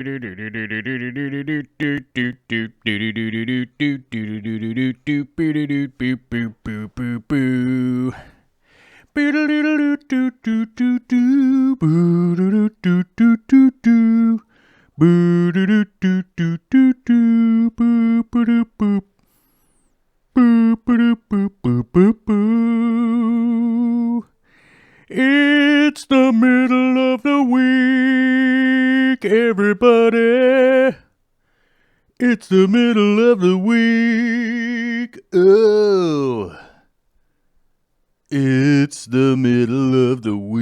It's the middle of the week, everybody. It's the middle of the week. Oh. It's the middle of the week.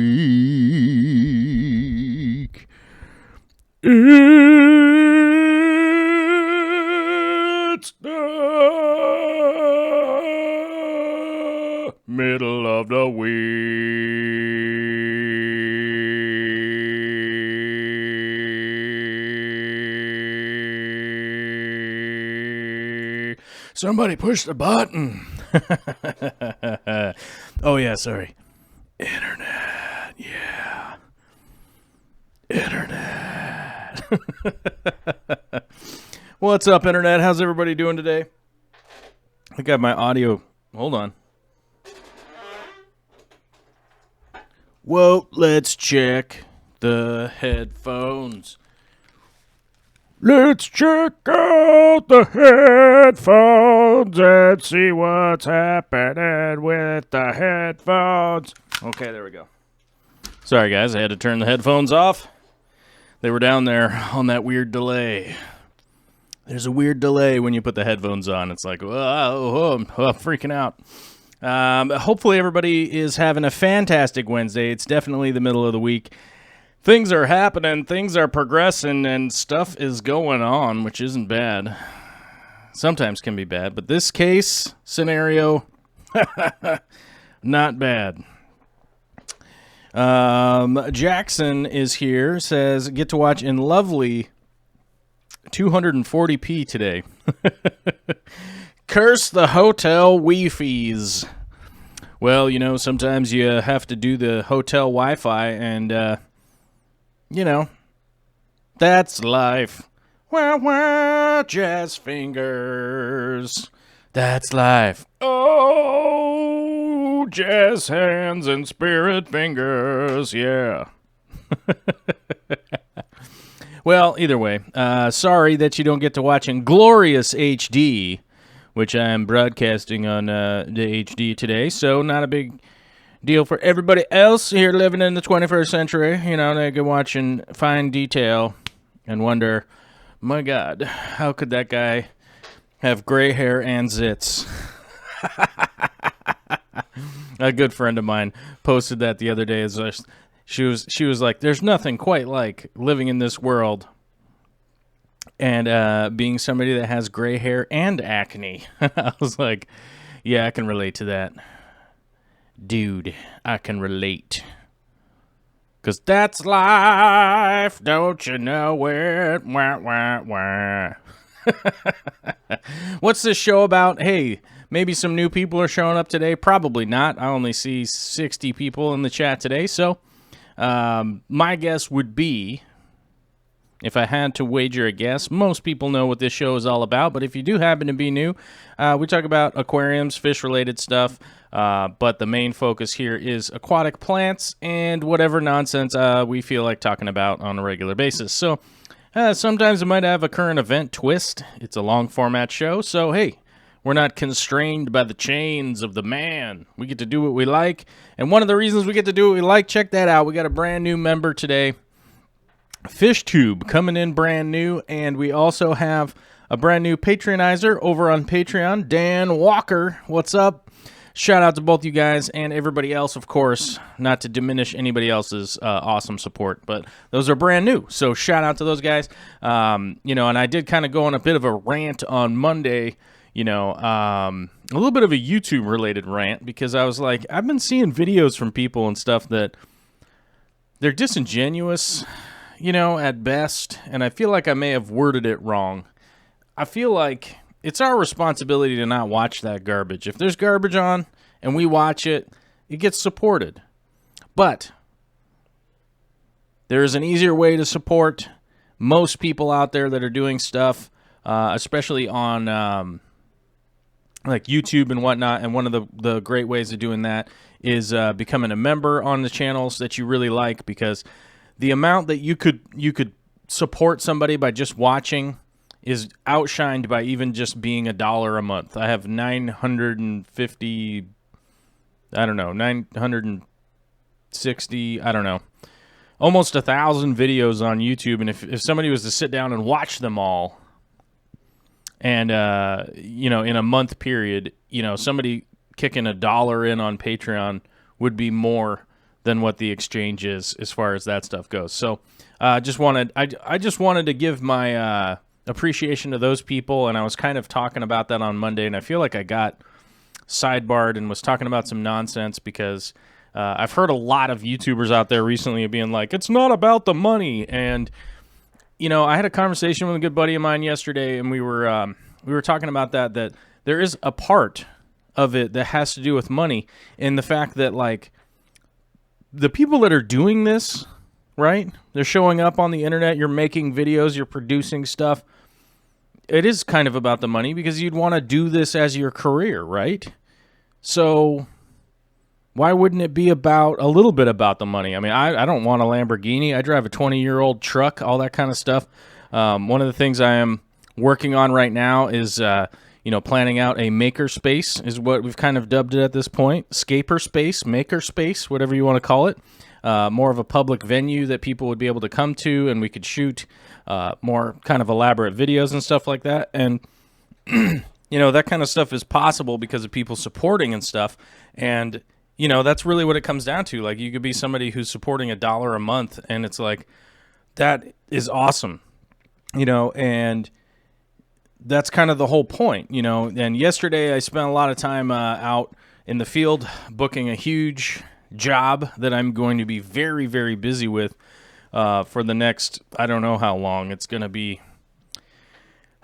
It's the middle of the week. Somebody push the button. Oh, yeah, sorry. Internet, yeah. Internet. What's up, Internet? How's everybody doing today? I got my audio. Hold on. Whoa, let's check the headphones. Let's check out the headphones and see what's happening with the headphones. Okay, there we go. Sorry, guys, I had to turn the headphones off. They were down there on that weird delay. There's a weird delay when you put the headphones on. It's like, whoa, I'm freaking out. Hopefully everybody is having a fantastic Wednesday. It's definitely the middle of the week. Things are happening, things are progressing, and stuff is going on, which isn't bad. Sometimes can be bad, but this case scenario, not bad. Jackson is here, says, get to watch in lovely 240p today. Curse the hotel Wi-Fi's. Well, you know, sometimes you have to do the hotel Wi-Fi, and, you know, that's life. Wah, wah, jazz fingers. That's life. Oh, jazz hands and spirit fingers, yeah. Well, either way, sorry that you don't get to watch in glorious HD, which I am broadcasting on the HD today, so not a big deal for everybody else here living in the 21st century. You know, they can watch in fine detail and wonder, my God, how could that guy have gray hair and zits? A good friend of mine posted that the other day. She was like, there's nothing quite like living in this world and being somebody that has gray hair and acne. I was like, yeah, I can relate to that. Dude, I can relate. 'Cause that's life, don't you know it? Wah, wah, wah. What's this show about? Hey, maybe some new people are showing up today. Probably not. I only see 60 people in the chat today. So my guess would be, if I had to wager a guess, most people know what this show is all about. But if you do happen to be new, we talk about aquariums, fish-related stuff. But the main focus here is aquatic plants and whatever nonsense we feel like talking about on a regular basis. So sometimes it might have a current event twist. It's a long format show, so hey, we're not constrained by the chains of the man. We get to do what we like, and one of the reasons we get to do what we like, check that out. We got a brand new member today, FishTube, coming in brand new, and we also have a brand new Patreonizer over on Patreon, Dan Walker. What's up? Shout out to both you guys and everybody else, of course, not to diminish anybody else's awesome support, but those are brand new, so shout out to those guys. You know, and I did kind of go on a bit of a rant on Monday, you know, a little bit of a YouTube-related rant, because I was like, I've been seeing videos from people and stuff that they're disingenuous, you know, at best, and I feel like I may have worded it wrong. I feel like it's our responsibility to not watch that garbage. If there's garbage on and we watch it, it gets supported. But there is an easier way to support most people out there that are doing stuff, especially on like YouTube and whatnot. And one of the great ways of doing that is becoming a member on the channels that you really like, because the amount that you could support somebody by just watching is outshined by even just being $1 a month. I have 950, I don't know, 960, I don't know, almost 1,000 videos on YouTube. And if somebody was to sit down and watch them all, and you know, in a month period, you know, somebody kicking $1 in on Patreon would be more than what the exchange is as far as that stuff goes. So I just wanted to give my appreciation to those people, and I was kind of talking about that on Monday, and I feel like I got sidebarred and was talking about some nonsense, because I've heard a lot of YouTubers out there recently being like, it's not about the money. And you know, I had a conversation with a good buddy of mine yesterday, and we were talking about that there is a part of it that has to do with money, and the fact that, like, the people that are doing this, right, they're showing up on the internet, you're making videos, you're producing stuff, it is kind of about the money, because you'd want to do this as your career, right? So why wouldn't it be about a little bit about the money? I mean, I don't want a Lamborghini. I drive a 20-year-old truck, all that kind of stuff. One of the things I am working on right now is, you know, planning out a maker space is what we've kind of dubbed it at this point. Scaper space, maker space, whatever you want to call it. More of a public venue that people would be able to come to, and we could shoot more kind of elaborate videos and stuff like that. And, you know, that kind of stuff is possible because of people supporting and stuff. And, you know, that's really what it comes down to. Like, you could be somebody who's supporting $1 a month, and it's like, that is awesome, you know, and that's kind of the whole point, you know. And yesterday I spent a lot of time out in the field booking a huge job that I'm going to be very, very busy with for the next, I don't know how long it's going to be.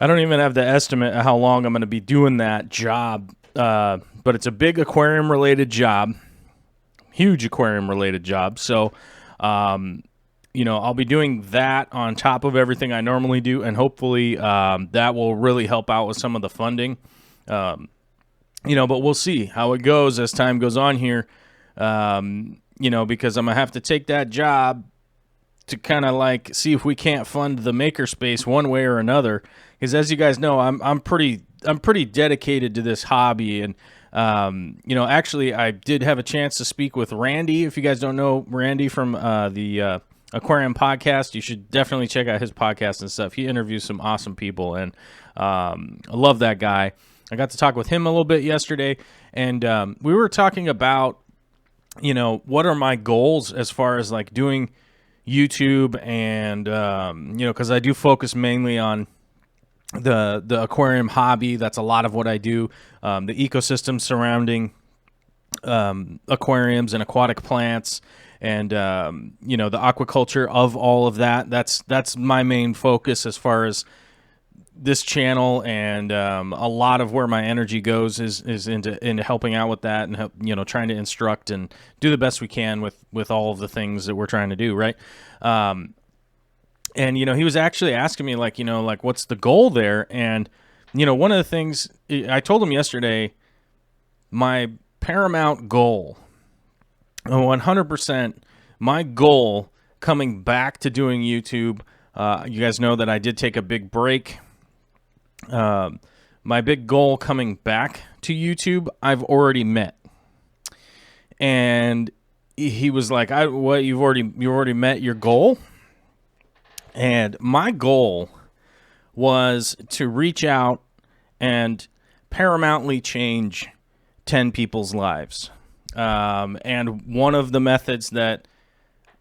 I don't even have the estimate of how long I'm going to be doing that job, but it's a big aquarium-related job, huge aquarium-related job. So, you know, I'll be doing that on top of everything I normally do, and hopefully that will really help out with some of the funding. You know, but we'll see how it goes as time goes on here, you know, because I'm going to have to take that job to kind of like see if we can't fund the makerspace one way or another. Because as you guys know, I'm pretty dedicated to this hobby. And, you know, actually I did have a chance to speak with Randy. If you guys don't know Randy from the Aquarium podcast, you should definitely check out his podcast and stuff. He interviews some awesome people, and I love that guy. I got to talk with him a little bit yesterday, and we were talking about, you know, what are my goals as far as like doing YouTube, and you know, because I do focus mainly on the aquarium hobby. That's a lot of what I do. The ecosystem surrounding aquariums and aquatic plants, and you know, the aquaculture of all of that. That's my main focus as far as this channel, and a lot of where my energy goes is into helping out with that, and you know, trying to instruct and do the best we can with all of the things that we're trying to do, right? And you know, he was actually asking me, like, you know, like, what's the goal there? And you know, one of the things I told him yesterday, my paramount goal, 100%, my goal coming back to doing YouTube. You guys know that I did take a big break. My big goal coming back to YouTube, I've already met. And he was like, "What? You already met your goal?" And my goal was to reach out and paramountly change 10 people's lives. And one of the methods that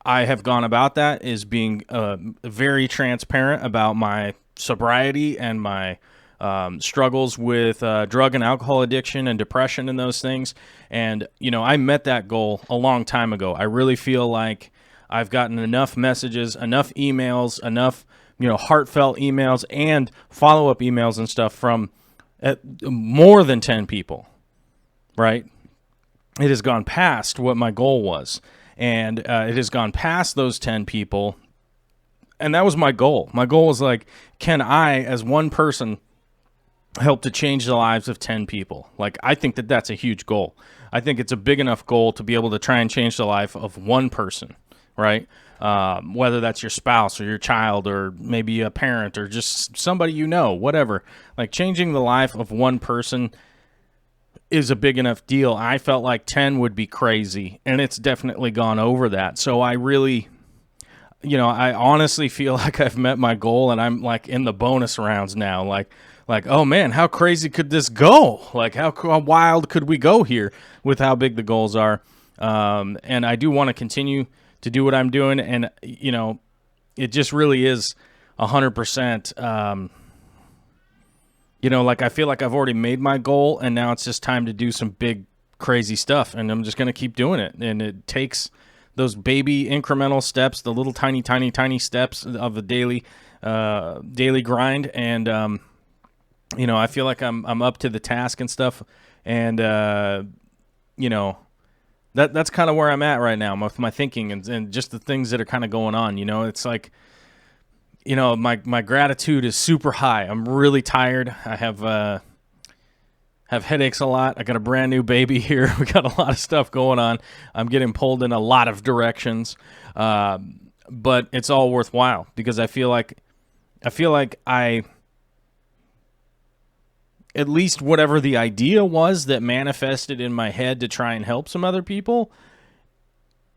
I have gone about that is being very transparent about my sobriety and my struggles with drug and alcohol addiction and depression and those things. And, you know, I met that goal a long time ago. I really feel like I've gotten enough messages, enough emails, enough, you know, heartfelt emails and follow-up emails and stuff from more than 10 people, right? It has gone past what my goal was. And it has gone past those 10 people. And that was my goal. My goal was like, can I, as one person, help to change the lives of 10 people? Like, I think that that's a huge goal. I think it's a big enough goal to be able to try and change the life of one person, right? Whether that's your spouse or your child or maybe a parent or just somebody you know, whatever. Like, changing the life of one person is a big enough deal. I felt like 10 would be crazy, and it's definitely gone over that. So I really, I honestly feel like I've met my goal, and I'm like in the bonus rounds now. Like, oh man, how crazy could this go? Like, how wild could we go here with how big the goals are? And I do want to continue to do what I'm doing, and it just really is 100%. Like, I feel like I've already made my goal, and now it's just time to do some big, crazy stuff, and I'm just going to keep doing it. And it takes those baby incremental steps, the little tiny steps of a daily grind, and I feel like I'm up to the task and stuff, and that's kind of where I'm at right now with my thinking and just the things that are kind of going on. It's like, my gratitude is super high. I'm really tired. I have headaches a lot. I got a brand new baby here. We got a lot of stuff going on. I'm getting pulled in a lot of directions, but it's all worthwhile because I feel like I at least whatever the idea was that manifested in my head to try and help some other people,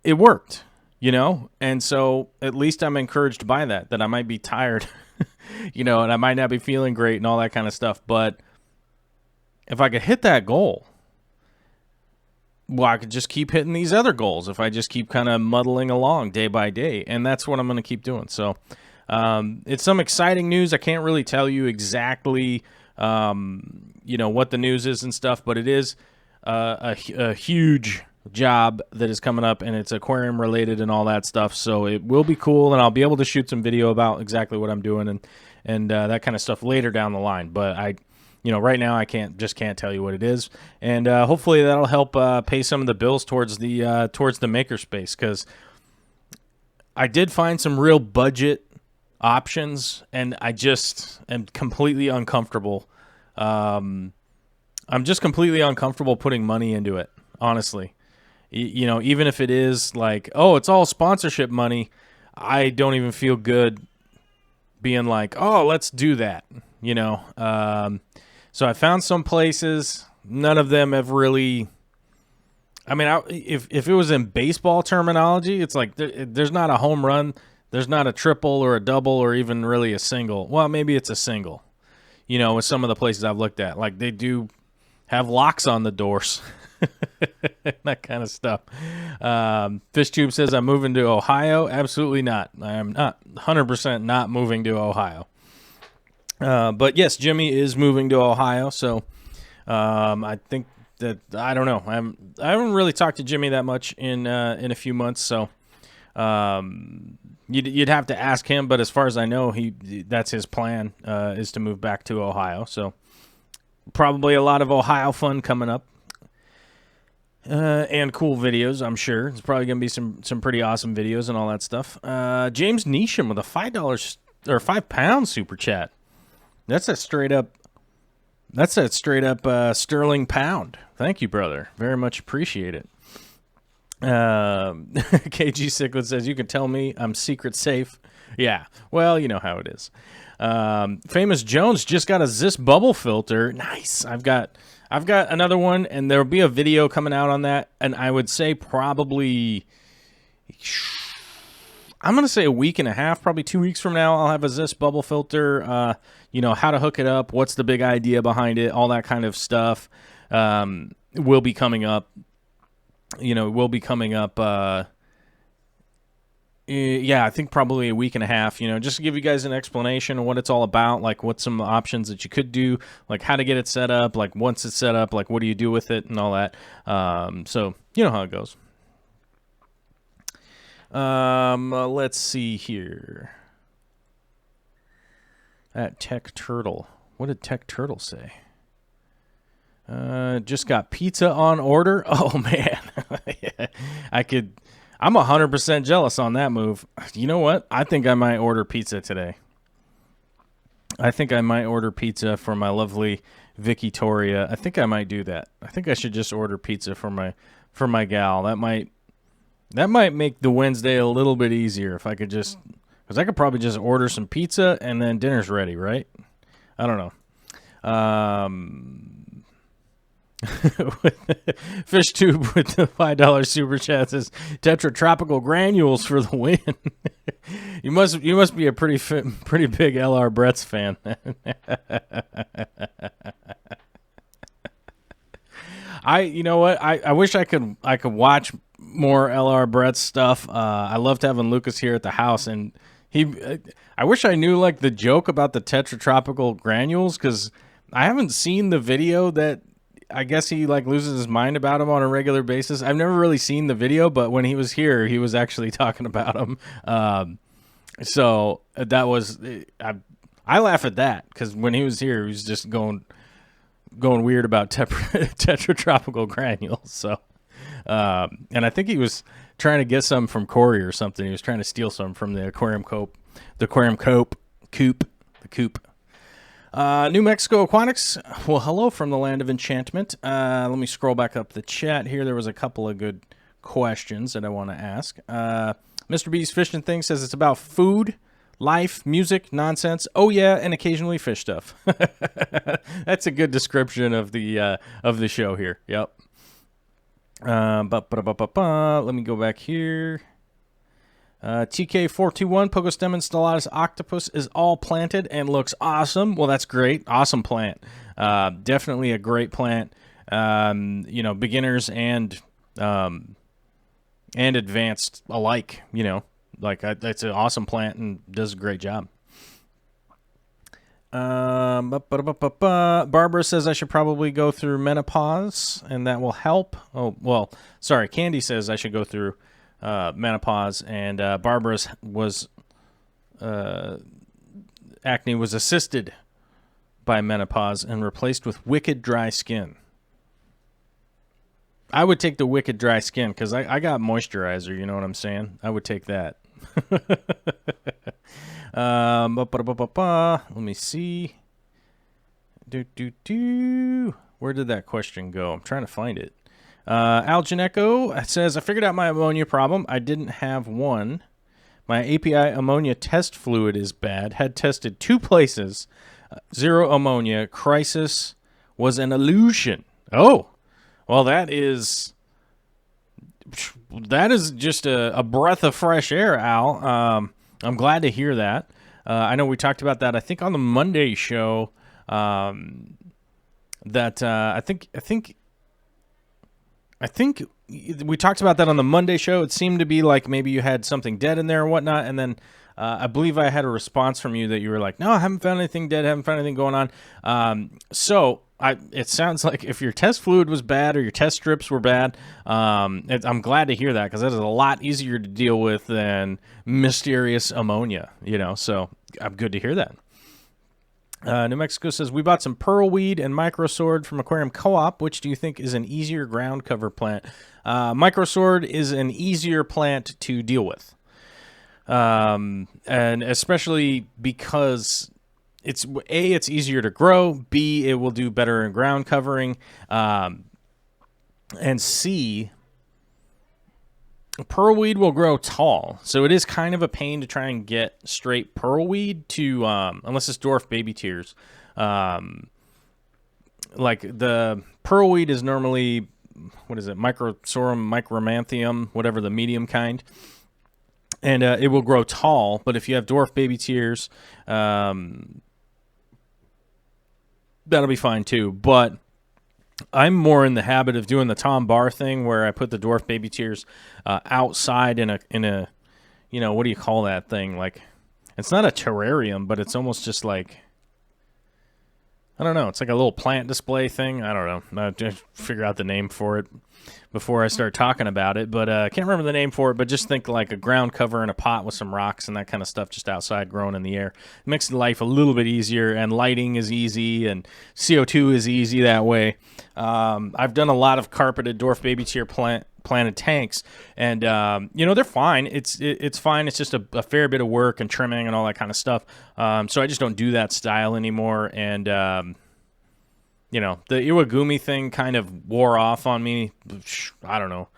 it worked. And so at least I'm encouraged by that I might be tired, and I might not be feeling great and all that kind of stuff. But if I could hit that goal, well, I could just keep hitting these other goals if I just keep kind of muddling along day by day. And that's what I'm going to keep doing. So it's some exciting news. I can't really tell you exactly, what the news is and stuff, but it is a huge job that is coming up, and it's aquarium related and all that stuff, so it will be cool, and I'll be able to shoot some video about exactly what I'm doing and that kind of stuff later down the line. But right now I can't tell you what it is, and hopefully that'll help pay some of the bills towards the makerspace, because I did find some real budget options, and I just am completely uncomfortable. I'm just completely uncomfortable putting money into it, honestly. Even if it is like, oh, it's all sponsorship money, I don't even feel good being like, oh, let's do that, So I found some places. None of them have really, if it was in baseball terminology, it's like there's not a home run, there's not a triple or a double or even really a single. Well, maybe it's a single, with some of the places I've looked at. Like, they do have locks on the doors. That kind of stuff. Fish Tube says, I'm moving to Ohio. Absolutely not. I am not 100% not moving to Ohio. But yes, Jimmy is moving to Ohio. So I think that, I don't know. I haven't really talked to Jimmy that much in a few months. So you'd have to ask him. But as far as I know, that's his plan, is to move back to Ohio. So probably a lot of Ohio fun coming up. And cool videos, I'm sure. It's probably going to be some pretty awesome videos and all that stuff. James Neesham with a $5 or £5 super chat. That's a straight up sterling pound. Thank you, brother. Very much appreciate it. KG Cichlid says, you can tell me I'm secret safe. Yeah, well, you know how it is. Famous Jones just got a Zis bubble filter. Nice. I've got another one, and there'll be a video coming out on that, and I would say probably, I'm going to say a week and a half, probably 2 weeks from now, I'll have a Zis bubble filter, how to hook it up, what's the big idea behind it, all that kind of stuff will be coming up. I think probably a week and a half, just to give you guys an explanation of what it's all about, like what some options that you could do, like how to get it set up, like once it's set up, like what do you do with it and all that. So you know how it goes. Let's see here. At Tech Turtle. What did Tech Turtle say? Just got pizza on order. Oh man. I'm 100% jealous on that move. You know what? I think I might order pizza today. I think I might order pizza for my lovely Vicky Toria. I think I might do that. I think I should just order pizza for my gal. That might make the Wednesday a little bit easier if I could just, because I could probably just order some pizza and then dinner's ready, right? I don't know. Fish Tube with the $5 super chat says Tetra Tropical Granules for the win. you must be a pretty big LR Brett's fan. You know what? I wish I could watch more LR Brett's stuff. I loved having Lucas here at the house, and I wish I knew like the joke about the Tetra Tropical Granules, because I haven't seen the video that I guess he like loses his mind about him on a regular basis. I've never really seen the video, but when he was here, he was actually talking about him. So that was I laugh at that, because when he was here, he was just going weird about Tetra Tropical Granules. So, and I think he was trying to get some from Corey or something. He was trying to steal some from the Aquarium Coop. New Mexico Aquatics. Well, hello from the land of enchantment. Let me scroll back up the chat here. There was a couple of good questions that I want to ask. Mr. B's Fishing Thing says it's about food, life, music, nonsense. Oh yeah, and occasionally fish stuff. That's a good description of the show here. Yep. Let me go back here. TK421 Pogostemon stellatus octopus is all planted and looks awesome. Well, that's great. Awesome plant. Definitely a great plant. Beginners and advanced alike. It's an awesome plant and does a great job. Barbara says I should probably go through menopause and that will help. Oh, well, sorry. Candy says I should go through menopause, and Barbara's acne was assisted by menopause and replaced with wicked dry skin. I would take the wicked dry skin because I got moisturizer, you know what I'm saying? I would take that. Let me see. Where did that question go? I'm trying to find it. Al Janeco says, I figured out my ammonia problem. I didn't have one. My API ammonia test fluid is bad. Had tested 2 places. Zero ammonia. Crisis was an illusion. Oh, well, that is just a breath of fresh air, Al. I'm glad to hear that. I know we talked about that, I think, on the Monday show. I think we talked about that on the Monday show. It seemed to be like maybe you had something dead in there or whatnot, and then I believe I had a response from you that you were like, no, I haven't found anything dead, haven't found anything going on. It sounds like if your test fluid was bad or your test strips were bad, I'm glad to hear that, because that is a lot easier to deal with than mysterious ammonia, so I'm good to hear that. New Mexico says, we bought some pearlweed and microsword from Aquarium Co-op. Which do you think is an easier ground cover plant? Microsword is an easier plant to deal with. And especially because it's easier to grow, B, it will do better in ground covering, and C, pearlweed will grow tall. So it is kind of a pain to try and get straight pearlweed to, unless it's dwarf baby tears. Like the pearlweed is normally, Microsorum micromanthium, whatever the medium kind. And it will grow tall, but if you have dwarf baby tears, that'll be fine too. But I'm more in the habit of doing the Tom Barr thing, where I put the dwarf baby tears outside in a what do you call that thing? Like, it's not a terrarium, but it's almost just like, I don't know. It's like a little plant display thing. I don't know. I just figure out the name for it before I start talking about it. But I can't remember the name for it, but just think like a ground cover in a pot with some rocks and that kind of stuff just outside growing in the air. It makes life a little bit easier, and lighting is easy, and CO2 is easy that way. I've done a lot of carpeted dwarf baby tear planted tanks, and they're fine. It's fine. It's just a fair bit of work and trimming and all that kind of stuff. So I just don't do that style anymore, and the Iwagumi thing kind of wore off on me. I don't know.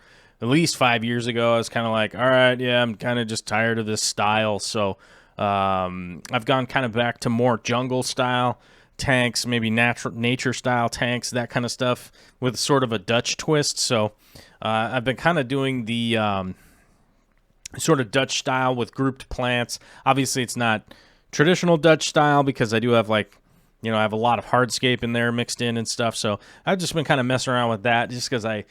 At least 5 years ago, I was kind of like, all right, yeah, I'm kind of just tired of this style. So I've gone kind of back to more jungle style tanks, maybe nature style tanks, that kind of stuff with sort of a Dutch twist. So I've been kind of doing the sort of Dutch style with grouped plants. Obviously, it's not traditional Dutch style because I do have I have a lot of hardscape in there mixed in and stuff. So I've just been kind of messing around with that just because I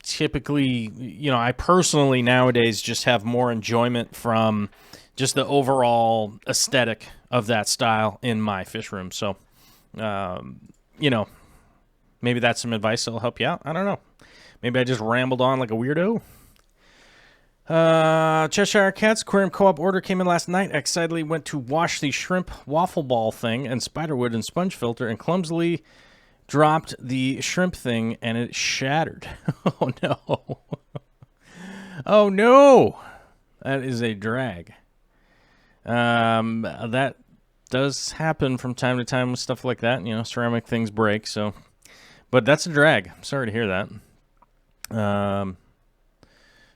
typically, I personally nowadays just have more enjoyment from just the overall aesthetic of that style in my fish room. So, maybe that's some advice that'll help you out. I don't know. Maybe I just rambled on like a weirdo. Cheshire Cats Aquarium Co-op order came in last night. I excitedly went to wash the shrimp waffle ball thing and spiderwood and sponge filter and clumsily dropped the shrimp thing and it shattered. Oh no. Oh no. That is a drag. That does happen from time to time with stuff like that. Ceramic things break, so. But that's a drag. Sorry to hear that.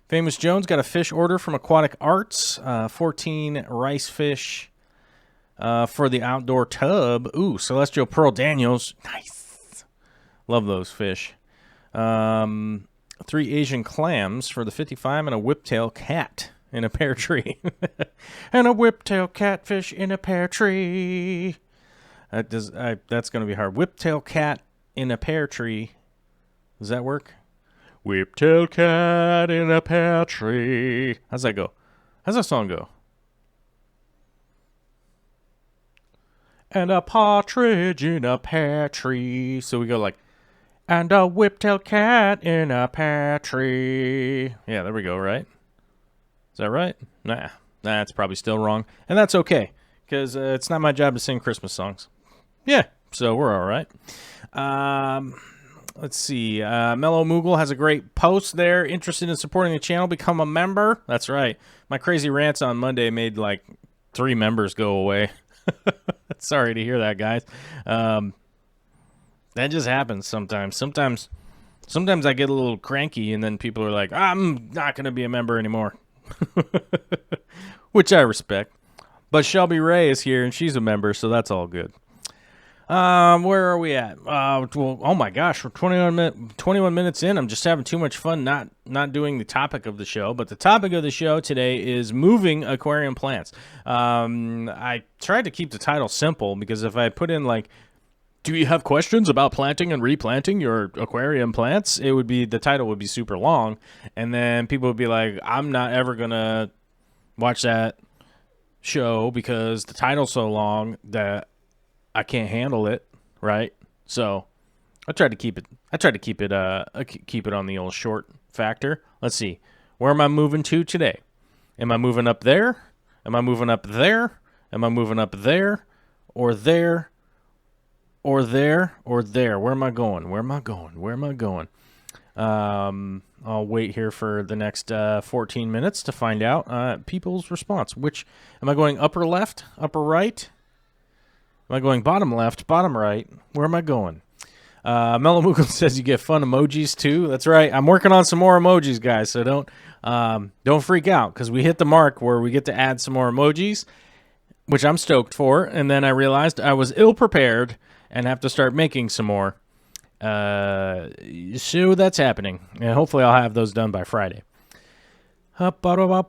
Famous Jones got a fish order from Aquatic Arts. 14 rice fish for the outdoor tub. Ooh, Celestial Pearl Daniels. Nice. Love those fish. 3 Asian clams for the 55 and a whiptail cat in a pear tree. And a whiptail catfish in a pear tree. That's going to be hard. Whiptail cat in a pear tree. Does that work? Whiptail cat in a pear tree. How's that go? How's that song go? And a partridge in a pear tree. So we go like, and a whiptail cat in a pear tree. Yeah, there we go, right? Is that right? Nah, that's probably still wrong. And that's okay, because it's not my job to sing Christmas songs. Yeah, so we're all right. Let's see. Mellow Moogle has a great post there. Interested in supporting the channel? Become a member? That's right. My crazy rants on Monday made like 3 members go away. Sorry to hear that, guys. That just happens sometimes. Sometimes I get a little cranky, and then people are like, I'm not going to be a member anymore. Which I respect. But Shelby Ray is here, and she's a member, so that's all good. Where are we at? Oh my gosh, we're 21 minutes in. I'm just having too much fun not doing the topic of the show. But the topic of the show today is moving aquarium plants. I tried to keep the title simple because if I put in like, do you have questions about planting and replanting your aquarium plants? The title would be super long, and then people would be like, I'm not ever gonna watch that show because the title's so long that I can't handle it, right? So I tried to keep it on the old short factor. Let's see. Where am I moving to today? Am I moving up there? Am I moving up there? Am I moving up there? Or there? Or there? Or there? Where am I going? Where am I going? Where am I going? I'll wait here for the next 14 minutes to find out people's response. Which, am I going upper left? Upper right? Am I going bottom left, bottom right? Where am I going? Mellow Moogle says you get fun emojis too. That's right. I'm working on some more emojis, guys. So don't freak out because we hit the mark where we get to add some more emojis, which I'm stoked for. And then I realized I was ill prepared and have to start making some more. So that's happening. And hopefully I'll have those done by Friday. Alana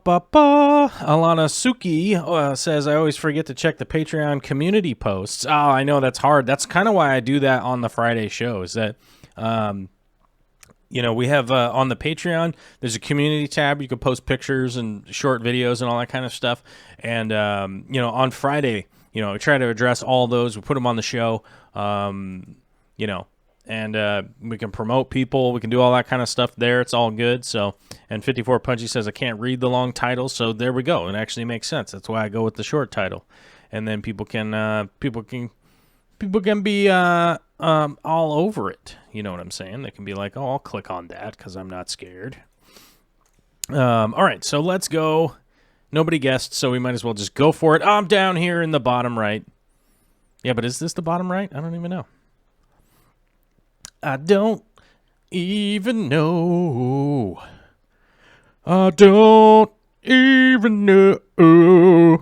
Suki says, I always forget to check the Patreon community posts. Oh, I know that's hard. That's kind of why I do that on the Friday show is that, we have on the Patreon, there's a community tab. You can post pictures and short videos and all that kind of stuff. And, on Friday, we try to address all those. We put them on the show, and we can promote people. We can do all that kind of stuff there. It's all good. So, and 54 Punchy says, I can't read the long title. So there we go. It actually makes sense. That's why I go with the short title. And then people can people can be all over it. You know what I'm saying? They can be like, oh, I'll click on that because I'm not scared. All right, so let's go. Nobody guessed, so we might as well just go for it. I'm down here in the bottom right. Yeah, but is this the bottom right? I don't even know. I don't even know. I don't even know.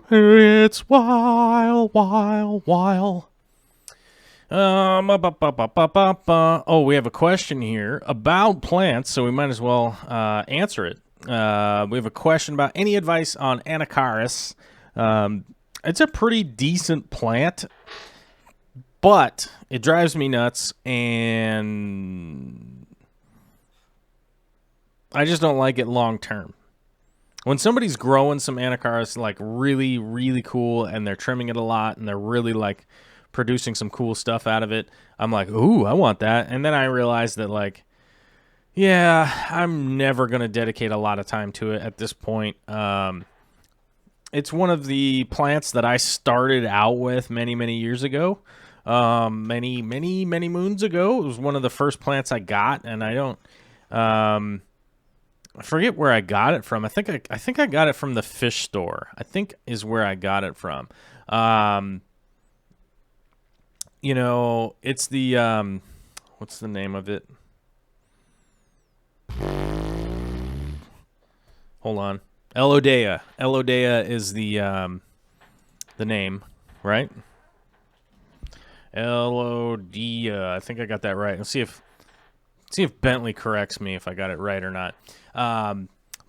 It's wild, wild, wild. Oh, we have a question here about plants, so we might as well answer it. We have a question about any advice on Anacaris. It's a pretty decent plant, but it drives me nuts, and I just don't like it long term. When somebody's growing some Anacaris like really, really cool, and they're trimming it a lot, and they're really like producing some cool stuff out of it, I'm like, ooh, I want that. And then I realize that, like, yeah, I'm never going to dedicate a lot of time to it at this point. It's one of the plants that I started out with many, many years ago. Many moons ago. It was one of the first plants I got, and I don't I forget where I got it from. I think I got it from the fish store. I think is where I got it from. You know, it's the what's the name of it? Hold on. Elodea. Elodea is the name, right? Elodea. I think I got that right. Let's see if Bentley corrects me if I got it right or not.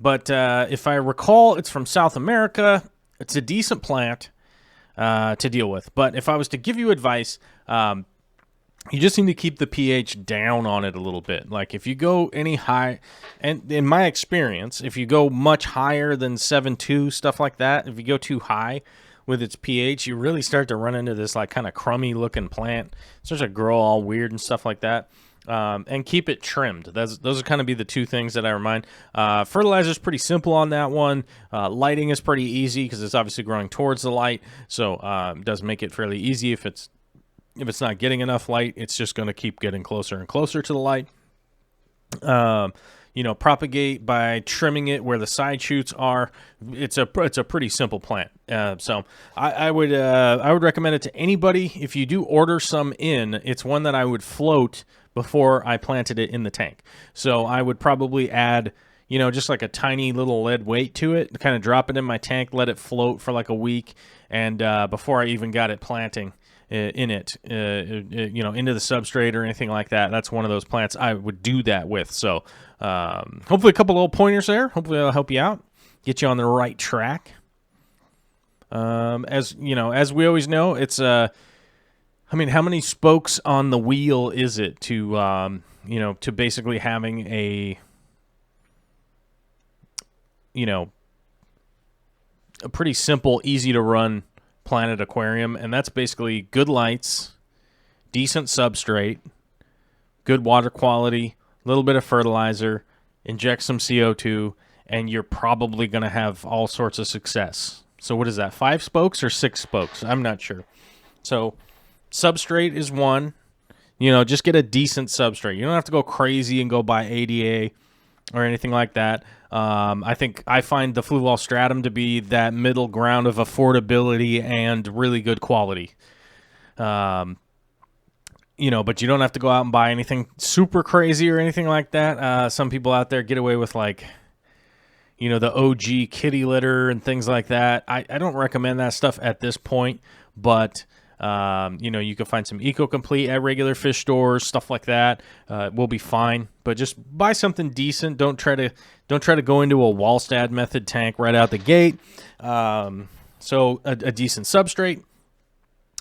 But if I recall, it's from South America. It's a decent plant to deal with. But if I was to give you advice, you just need to keep the pH down on it a little bit. Like if you go any high, and in my experience, if you go much higher than 7.2, stuff like that, if you go too high with its pH, you really start to run into this like kind of crummy looking plant. It starts to grow all weird and stuff like that. And keep it trimmed. Those are kind of be the two things that I remind. Fertilizer is pretty simple on that one. Lighting is pretty easy because it's obviously growing towards the light, so it does make it fairly easy. If it's not getting enough light, it's just going to keep getting closer and closer to the light. You know, propagate by trimming it where the side shoots are. It's a pretty simple plant. So I would recommend it to anybody. If you do order some in, it's one that I would float before I planted it in the tank. So I would probably add, you know, just like a tiny little lead weight to it, kind of drop it in my tank, let it float for like a week, and before I even got it planting in it, you know, into the substrate or anything like that. That's one of those plants I would do that with. So hopefully a couple little pointers there. Hopefully that'll help you out, get you on the right track. As you know, as we always know, it's I mean, how many spokes on the wheel is it to, you know, to basically having a, you know, a pretty simple, easy to run Planet Aquarium, and that's basically good lights, decent substrate, good water quality, a little bit of fertilizer, inject some CO2, and you're probably going to have all sorts of success. So what is that, 5 spokes or 6 spokes? I'm not sure. So substrate is one. You know, just get a decent substrate. You don't have to go crazy and go buy ADA or anything like that. I find the Fluval stratum to be that middle ground of affordability and really good quality. You know, but you don't have to go out and buy anything super crazy or anything like that. Some people out there get away with, like, you know, the OG kitty litter and things like that. I don't recommend that stuff at this point, but you know, you can find some Eco-Complete at regular fish stores, stuff like that. Will be fine, but just buy something decent. Don't try to go into a Wallstad method tank right out the gate. So a decent substrate.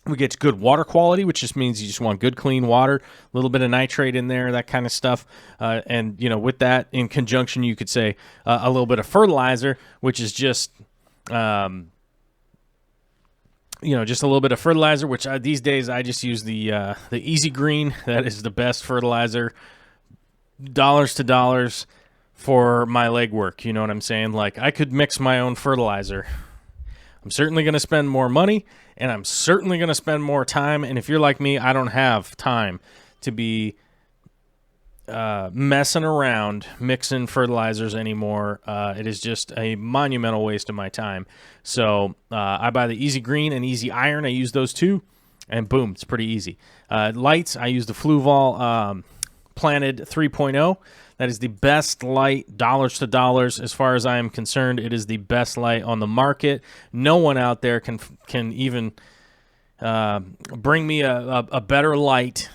We get good water quality, which just means you just want good, clean water, a little bit of nitrate in there, that kind of stuff. And, you know, with that in conjunction, you could say a little bit of fertilizer, which is just, you know, just a little bit of fertilizer, which these days I just use the Easy Green. That is the best fertilizer, dollars to dollars for my legwork. You know what I'm saying? Like, I could mix my own fertilizer. I'm certainly going to spend more money, and I'm certainly going to spend more time. And if you're like me, I don't have time to be messing around mixing fertilizers anymore. It is just a monumental waste of my time. So I buy the Easy Green and Easy Iron. I use those two, and boom, it's pretty easy. Lights, I use the Fluval Planted 3.0. That is the best light, dollars to dollars. As far as I am concerned, it is the best light on the market. No one out there can even bring me a better light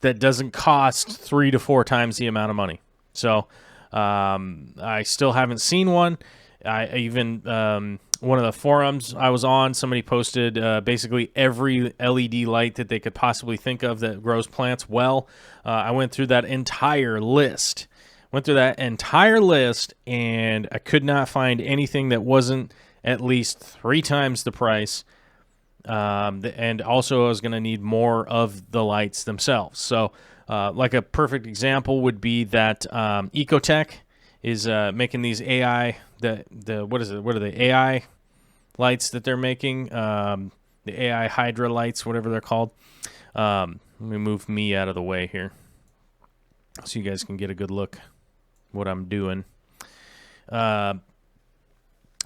that doesn't cost 3 to 4 times the amount of money. So I still haven't seen one. I even one of the forums I was on, somebody posted basically every LED light that they could possibly think of that grows plants well. I went through that entire list. And I could not find anything that wasn't at least 3 times the price. And also I was going to need more of the lights themselves. So like a perfect example would be that Ecotech is making these AI, what are they, AI lights that they're making, the AI Hydra lights, whatever they're called. Let me move me out of the way here so you guys can get a good look what I'm doing. But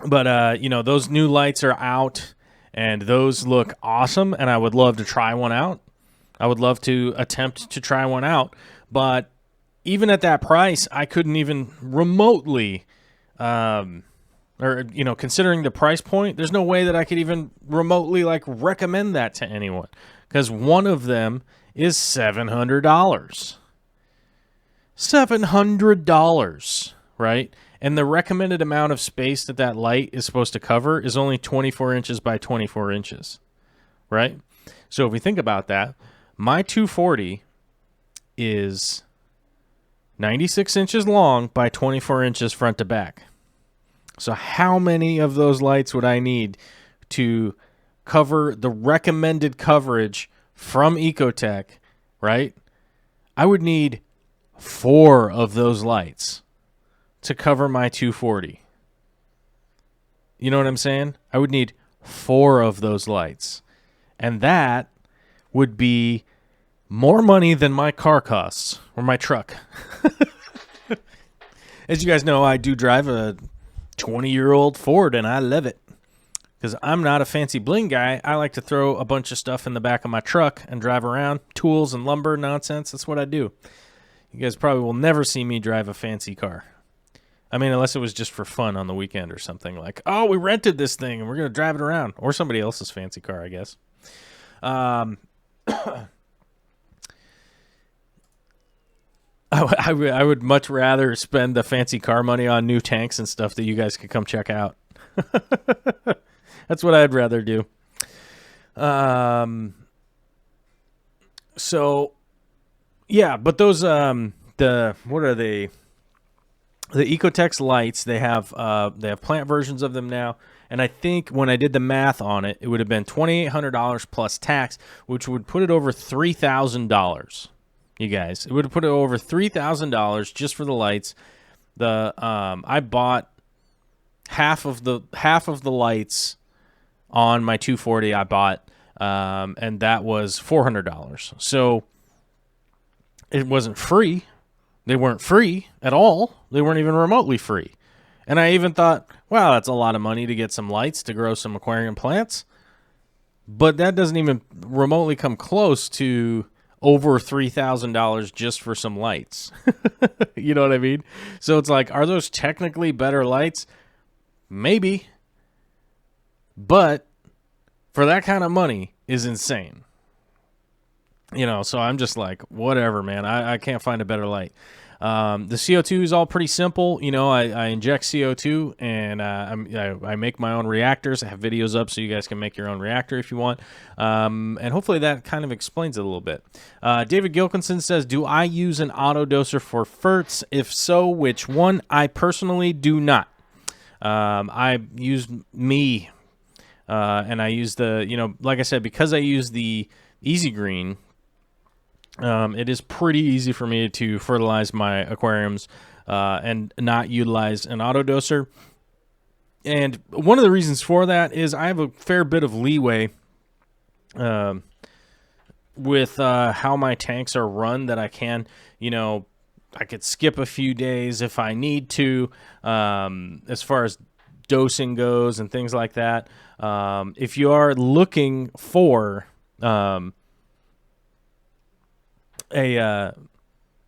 those new lights are out, and those look awesome, and I would love to try one out. I would love to attempt to try one out, but even at that price, I couldn't even remotely, considering the price point, there's no way that I could even remotely recommend that to anyone, because one of them is $700. $700, right? And the recommended amount of space that light is supposed to cover is only 24 inches by 24 inches, right? So if we think about that, my 240 is 96 inches long by 24 inches front to back. So how many of those lights would I need to cover the recommended coverage from Ecotech, right? I would need 4 of those lights to cover my 240. You know what I'm saying? I would need 4 of those lights. And that would be more money than my car costs, or my truck. As you guys know, I do drive a 20-year-old Ford, and I love it. Because I'm not a fancy bling guy. I like to throw a bunch of stuff in the back of my truck and drive around. Tools and lumber nonsense. That's what I do. You guys probably will never see me drive a fancy car. I mean, unless it was just for fun on the weekend or something. Like, oh, we rented this thing and we're going to drive it around. Or somebody else's fancy car, I guess. I would much rather spend the fancy car money on new tanks and stuff that you guys could come check out. That's what I'd rather do. So, yeah, but those, what are they? The Ecotech lights, they have plant versions of them now. And I think when I did the math on it, it would have been $2,800 plus tax, which would put it over $3,000. You guys, it would have put it over $3,000 just for the lights. I bought half of the lights on my 240. I bought, and that was $400. So it wasn't free. They weren't free at all. They weren't even remotely free. And I even thought, wow, that's a lot of money to get some lights to grow some aquarium plants. But that doesn't even remotely come close to over $3,000 just for some lights. You know what I mean? So it's like, are those technically better lights? Maybe. But for that kind of money is insane. So I'm just like, whatever, man. I can't find a better light. The CO2 is all pretty simple. I inject CO2 and I make my own reactors. I have videos up so you guys can make your own reactor if you want. And hopefully that kind of explains it a little bit. David Gilkinson says, do I use an autodoser for ferts? If so, which one? I personally do not. I use me, and I use the, like I said, because I use the Easy Green, it is pretty easy for me to fertilize my aquariums and not utilize an autodoser. And one of the reasons for that is I have a fair bit of leeway with how my tanks are run, that I can, I could skip a few days if I need to, as far as dosing goes and things like that. If you are looking for an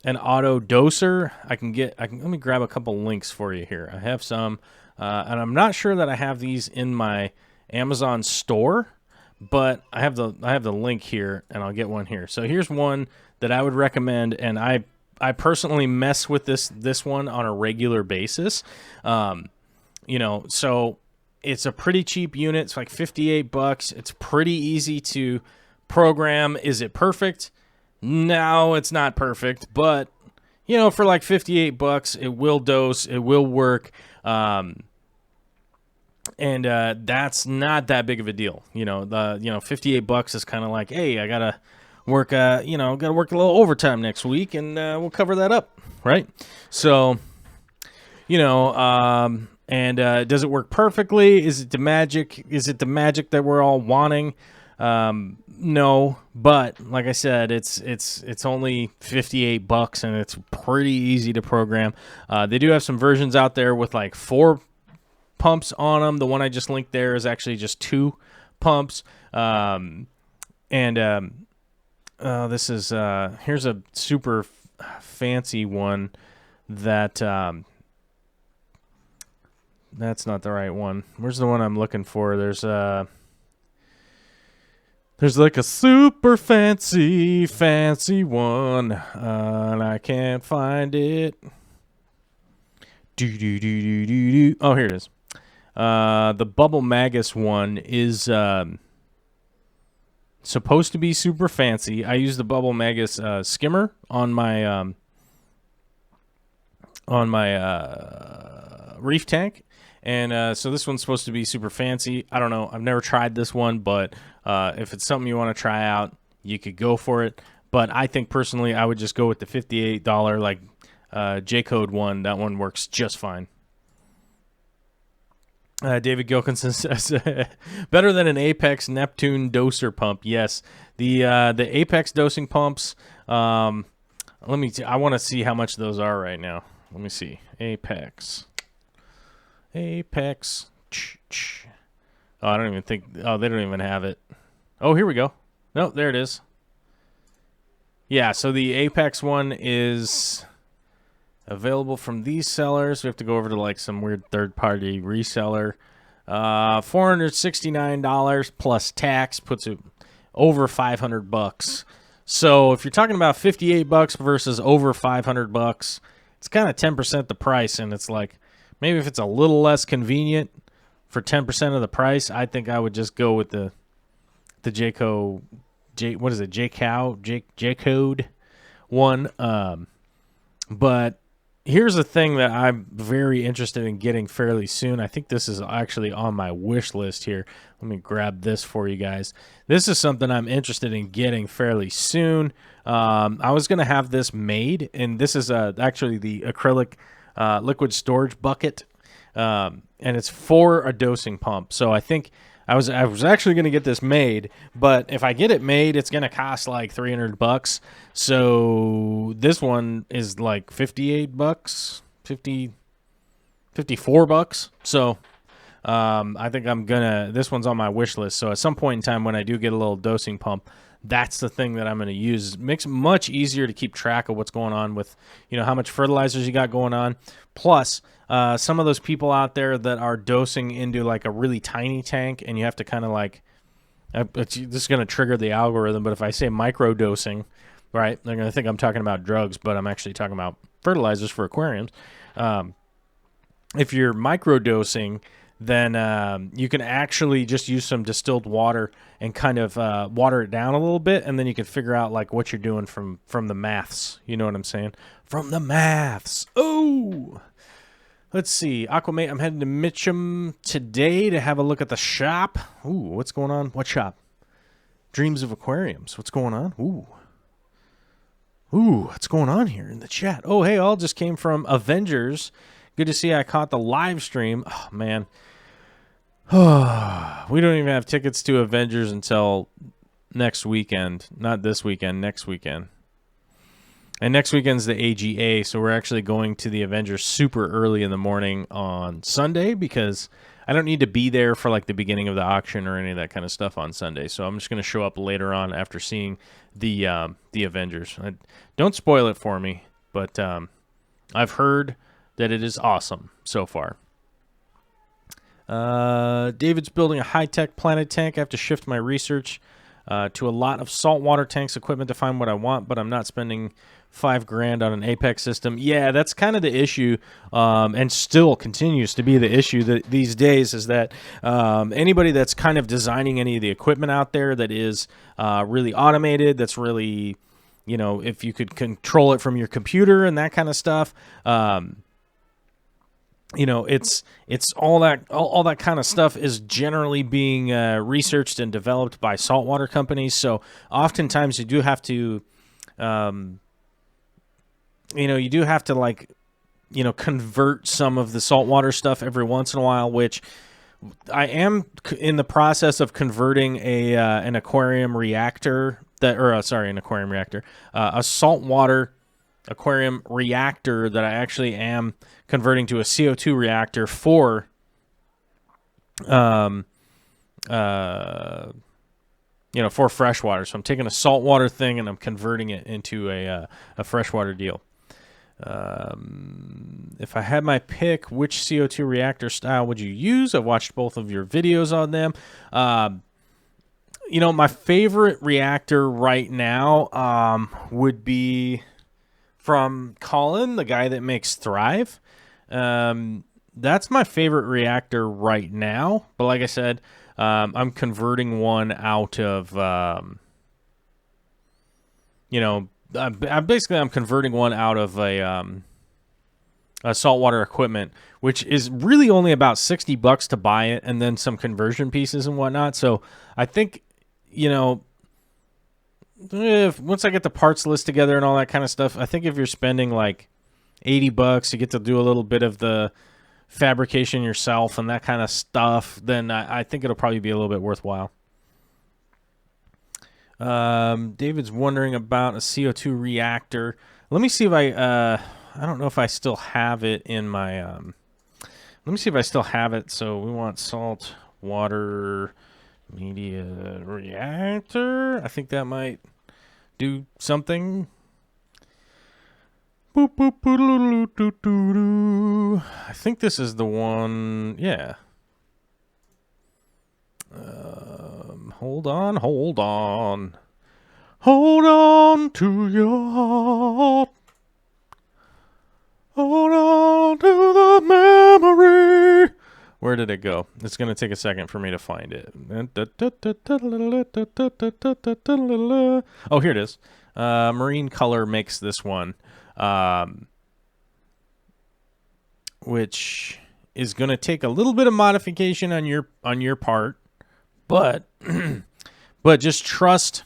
auto doser, let me grab a couple links for you here. I have some, and I'm not sure that I have these in my Amazon store, but I have the link here, and I'll get one here. So here's one that I would recommend, and I personally mess with this one on a regular basis. So it's a pretty cheap unit. It's like $58. It's pretty easy to program. Is it perfect? No, it's not perfect, but for like $58, it will dose, it will work. And that's not that big of a deal. $58 is kind of like, hey, I gotta work, a little overtime next week, and we'll cover that up, right? So, and does it work perfectly? Is it the magic? Is it the magic that we're all wanting? No, but like I said, it's only $58, and it's pretty easy to program. They do have some versions out there with like 4 pumps on them. The one I just linked there is actually just 2 pumps. This is here's a super fancy one that that's not the right one. Where's the one I'm looking for? There's like a super fancy one, and I can't find it. Oh, here it is. The Bubble Magus one is supposed to be super fancy. I use the Bubble Magus skimmer on my reef tank, and so this one's supposed to be super fancy. I don't know. I've never tried this one, but if it's something you want to try out, you could go for it. But I think personally, I would just go with the $58 J-code one. That one works just fine. David Gilkinson says, better than an Apex Neptune doser pump. Yes, the Apex dosing pumps. I want to see how much those are right now. Let me see. Apex. Oh, I don't even think. Oh, they don't even have it. Oh, here we go. No, there it is. Yeah, so the Apex one is available from these sellers. We have to go over to like some weird third-party reseller. $469 plus tax puts it over $500. So if you're talking about $58 versus over $500, it's kind of 10% the price, and it's like maybe if it's a little less convenient for 10% of the price, I think I would just go with the J-code one. But here's the thing that I'm very interested in getting fairly soon. I think this is actually on my wish list here. Let me grab this for you guys. This is something I'm interested in getting fairly soon. I was going to have this made, and this is actually the acrylic liquid storage bucket, and it's for a dosing pump. So I think I was actually going to get this made, but if I get it made, it's going to cost like $300. So this one is like $54. So I think this one's on my wish list. So at some point in time when I do get a little dosing pump, that's the thing that I'm going to use. It makes it much easier to keep track of what's going on with, how much fertilizers you got going on. Plus, some of those people out there that are dosing into like a really tiny tank, and you have to kind of like, this is going to trigger the algorithm, but if I say micro dosing, right, they're going to think I'm talking about drugs, but I'm actually talking about fertilizers for aquariums. If you're micro dosing, then you can actually just use some distilled water and kind of water it down a little bit, and then you can figure out like what you're doing from the maths. You know what I'm saying? From the maths. Oh, let's see. Aquamate, I'm heading to Mitcham today to have a look at the shop. Ooh, what's going on? What shop? Dreams of Aquariums. What's going on? Ooh, what's going on here in the chat? Oh, hey, all just came from Avengers. Good to see I caught the live stream. Oh, man. We don't even have tickets to Avengers until next weekend. Not this weekend, next weekend. And next weekend's the AGA, so we're actually going to the Avengers super early in the morning on Sunday because I don't need to be there for like the beginning of the auction or any of that kind of stuff on Sunday. So I'm just going to show up later on after seeing the Avengers. Don't spoil it for me, but I've heard that it is awesome so far. David's building a high-tech planet tank. I have to shift my research to a lot of saltwater tanks equipment to find what I want, but I'm not spending $5,000 on an Apex system. Yeah, that's kind of the issue, and still continues to be the issue that these days is that anybody that's kind of designing any of the equipment out there that is really automated, that's really, you know, if you could control it from your computer and that kind of stuff, you know, it's all that kind of stuff is generally being researched and developed by saltwater companies. So oftentimes you do have to, you know, you do have to like, you know, convert some of the saltwater stuff every once in a while, which I am in the process of converting an aquarium reactor a saltwater aquarium reactor that I actually am converting to a CO2 reactor for you know, for freshwater. So I'm taking a saltwater thing and I'm converting it into a freshwater deal. If I had my pick, which CO2 reactor style would you use? I've watched both of your videos on them. You know, my favorite reactor right now would be from Colin, the guy that makes Thrive. That's my favorite reactor right now. But like I said, I'm converting one out of, you know, I'm converting one out of a saltwater equipment, which is really only about $60 to buy it, and then some conversion pieces and whatnot. So I think, you know, once I get the parts list together and all that kind of stuff, I think if you're spending like $80, you get to do a little bit of the fabrication yourself and that kind of stuff, then I think it'll probably be a little bit worthwhile. David's wondering about a CO2 reactor. Let me see if I don't know if I still have it in my, let me see if I still have it. So we want salt, water, media reactor. I think that might do something. Boop, boop, boop, doo, doo, doo. I think this is the one. Yeah. Hold on. Hold on to your heart. Hold on to the memory. Where did it go? It's going to take a second for me to find it. Oh, here it is. Marine Color makes this one, which is going to take a little bit of modification on your part, but but just trust.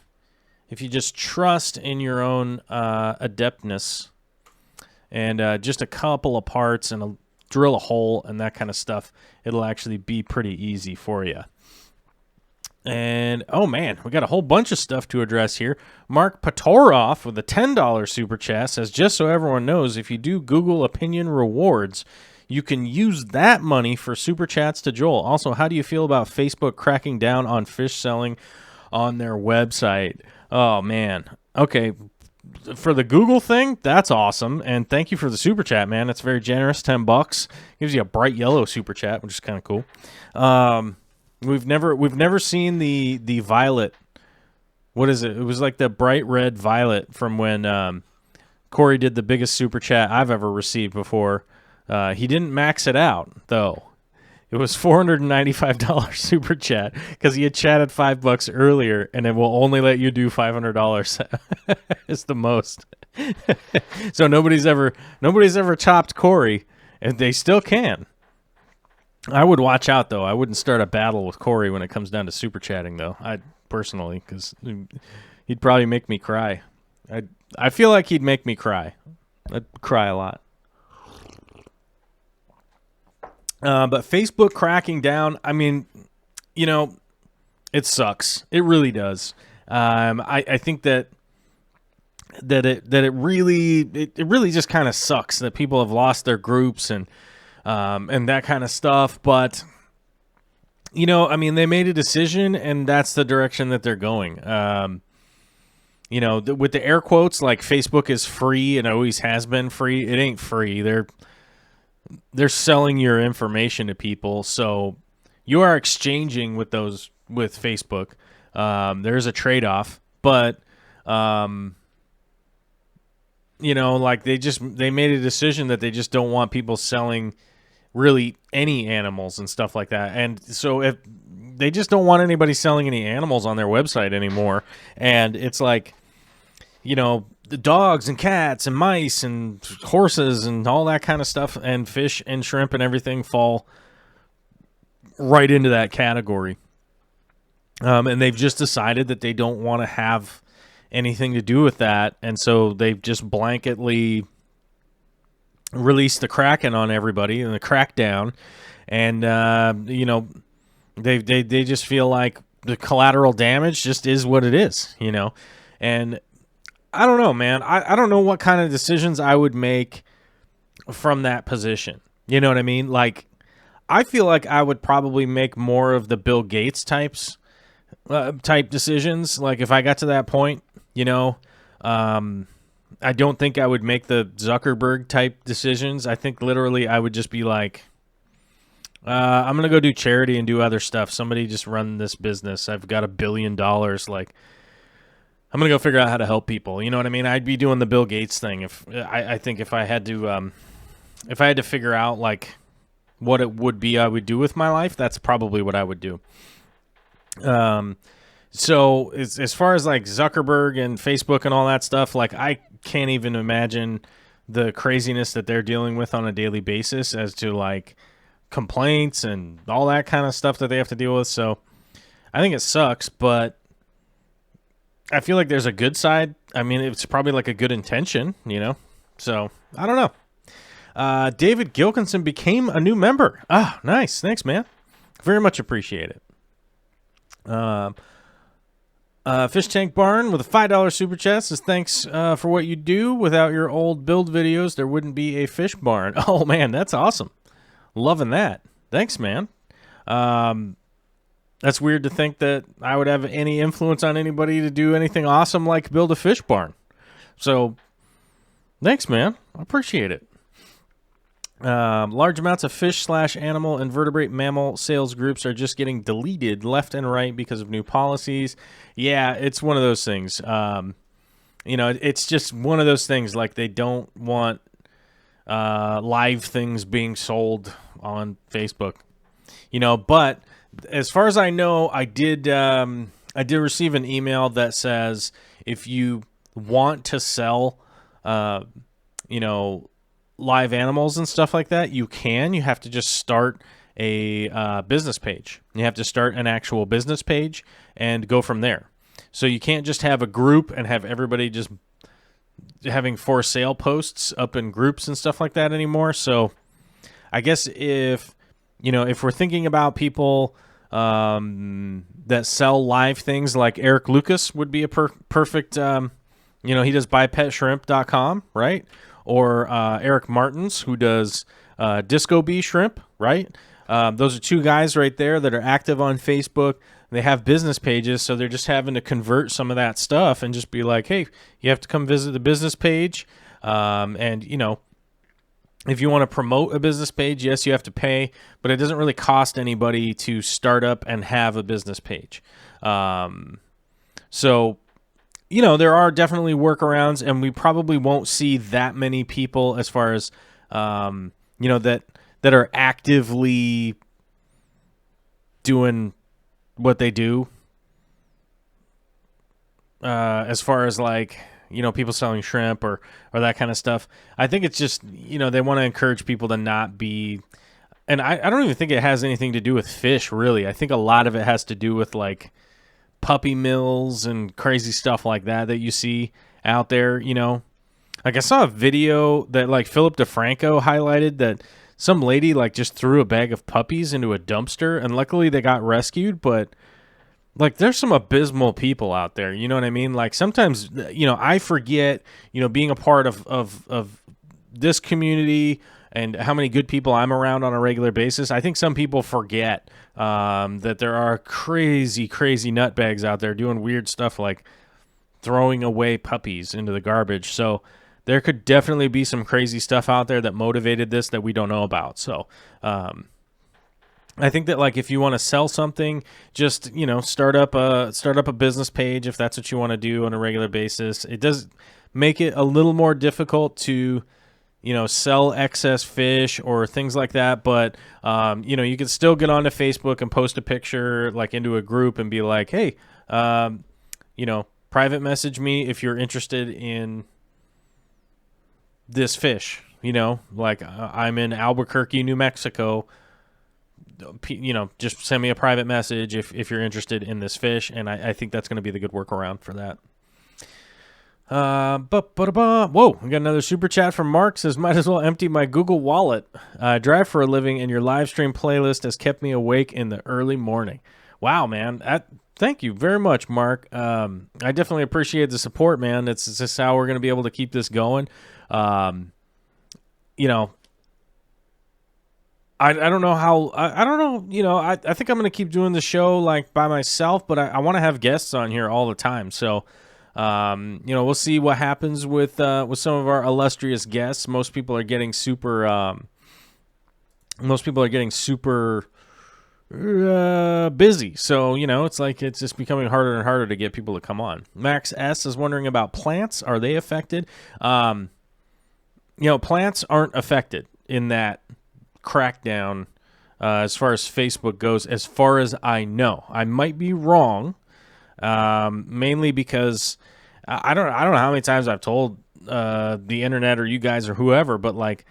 If you just trust in your own adeptness and just a couple of parts and drill a hole and that kind of stuff, it'll actually be pretty easy for you. And, oh man, we got a whole bunch of stuff to address here. Mark Patorov with a $10 super chat says, just so everyone knows, if you do Google Opinion Rewards, you can use that money for super chats to Joel. Also, how do you feel about Facebook cracking down on fish selling on their website? Oh, man. Okay, for the Google thing, that's awesome. And thank you for the super chat, man. It's very generous, $10. Gives you a bright yellow super chat, which is kind of cool. We've never seen the violet. What is it? It was like the bright red violet from when Corey did the biggest super chat I've ever received before. He didn't max it out though. It was $495 super chat because he had chatted $5 earlier, and it will only let you do $500. It's the most. So nobody's ever chopped Corey, and they still can. I would watch out, though. I wouldn't start a battle with Corey when it comes down to super chatting, though. I personally, because he'd probably make me cry. I feel like he'd make me cry. I'd cry a lot. But Facebook cracking down, I mean, you know, it sucks. It really does. I think that it really just kind of sucks that people have lost their groups and that kind of stuff. But you know, I mean, they made a decision, and that's the direction that they're going. You know, with the air quotes, like Facebook is free and always has been free. It ain't free. They're selling your information to people, so you are exchanging with Facebook. There's a trade-off, but you know, like they made a decision that they just don't want people selling really any animals and stuff like that. And so if they just don't want anybody selling any animals on their website anymore, and it's like, you know, the dogs and cats and mice and horses and all that kind of stuff, and fish and shrimp and everything fall right into that category. And they've just decided that they don't want to have anything to do with that, and so they've just blanketly released the Kraken on everybody and the crackdown, and you know, they just feel like the collateral damage just is what it is, you know. And I don't know, man. I don't know what kind of decisions I would make from that position. You know what I mean? Like, I feel like I would probably make more of the Bill Gates type decisions. Like, if I got to that point, you know, I don't think I would make the Zuckerberg type decisions. I think literally I would just be like, I'm going to go do charity and do other stuff. Somebody just run this business. I've got $1 billion. Like, I'm going to go figure out how to help people. You know what I mean? I'd be doing the Bill Gates thing. I think if I had to figure out like what it would be I would do with my life, that's probably what I would do. So as far as like Zuckerberg and Facebook and all that stuff, like I can't even imagine the craziness that they're dealing with on a daily basis as to like complaints and all that kind of stuff that they have to deal with. So I think it sucks, but I feel like there's a good side. I mean, it's probably like a good intention, you know? So I don't know. David Gilkinson became a new member. Ah, nice. Thanks, man. Very much appreciate it. Fish Tank Barn with a $5 super chat says, thanks for what you do. Without your old build videos, there wouldn't be a fish barn. Oh, man, that's awesome. Loving that. Thanks, man. That's weird to think that I would have any influence on anybody to do anything awesome like build a fish barn. So, thanks, man. I appreciate it. Large amounts of fish/animal and vertebrate mammal sales groups are just getting deleted left and right because of new policies. Yeah, it's one of those things. You know, it's just one of those things. Like, they don't want live things being sold on Facebook. You know, but as far as I know, I did receive an email that says if you want to sell, you know, live animals and stuff like that, you can. You have to just start a business page. You have to start an actual business page and go from there. So you can't just have a group and have everybody just having for sale posts up in groups and stuff like that anymore. So I guess if we're thinking about people that sell live things, like Eric Lucas would be a perfect, he does buypetshrimp.com, right? Or Eric Martins, who does Disco Bee Shrimp, right? Those are two guys right there that are active on Facebook. They have business pages, so they're just having to convert some of that stuff and just be like, hey, you have to come visit the business page. And, you know, if you want to promote a business page, yes, you have to pay, but it doesn't really cost anybody to start up and have a business page. So, you know, there are definitely workarounds, and we probably won't see that many people as far as, that are actively doing what they do. As far as like, you know, people selling shrimp or that kind of stuff. I think it's just, you know, they want to encourage people to not be, and I don't even think it has anything to do with fish, really. I think a lot of it has to do with like puppy mills and crazy stuff like that you see out there, you know. Like I saw a video that like Philip DeFranco highlighted that some lady like just threw a bag of puppies into a dumpster, and luckily they got rescued. But like, there's some abysmal people out there. You know what I mean? Like, sometimes, I forget, being a part of this community and how many good people I'm around on a regular basis. I think some people forget that there are crazy, crazy nutbags out there doing weird stuff like throwing away puppies into the garbage. So there could definitely be some crazy stuff out there that motivated this that we don't know about. So, I think that, like, if you want to sell something, just, start up a business page if that's what you want to do on a regular basis. It does make it a little more difficult to, sell excess fish or things like that. But, you can still get onto Facebook and post a picture, like, into a group and be like, hey, private message me if you're interested in this fish. Like, I'm in Albuquerque, New Mexico. Just send me a private message if you're interested in this fish, and I think that's going to be the good workaround for that. Whoa, we got another super chat from Mark. Says, might as well empty my Google Wallet. I drive for a living, and your live stream playlist has kept me awake in the early morning. Wow, man. Thank you very much, Mark. I definitely appreciate the support, man. It's just how we're going to be able to keep this going. I don't know how, I don't know, I think I'm going to keep doing the show like by myself, but I want to have guests on here all the time. So, we'll see what happens with some of our illustrious guests. Most people are getting super busy. So, it's just becoming harder and harder to get people to come on. Max S is wondering about plants. Are they affected? Plants aren't affected in that crackdown as far as Facebook goes, as far as I know. I might be wrong, mainly because I don't know how many times I've told the internet or you guys or whoever, but like,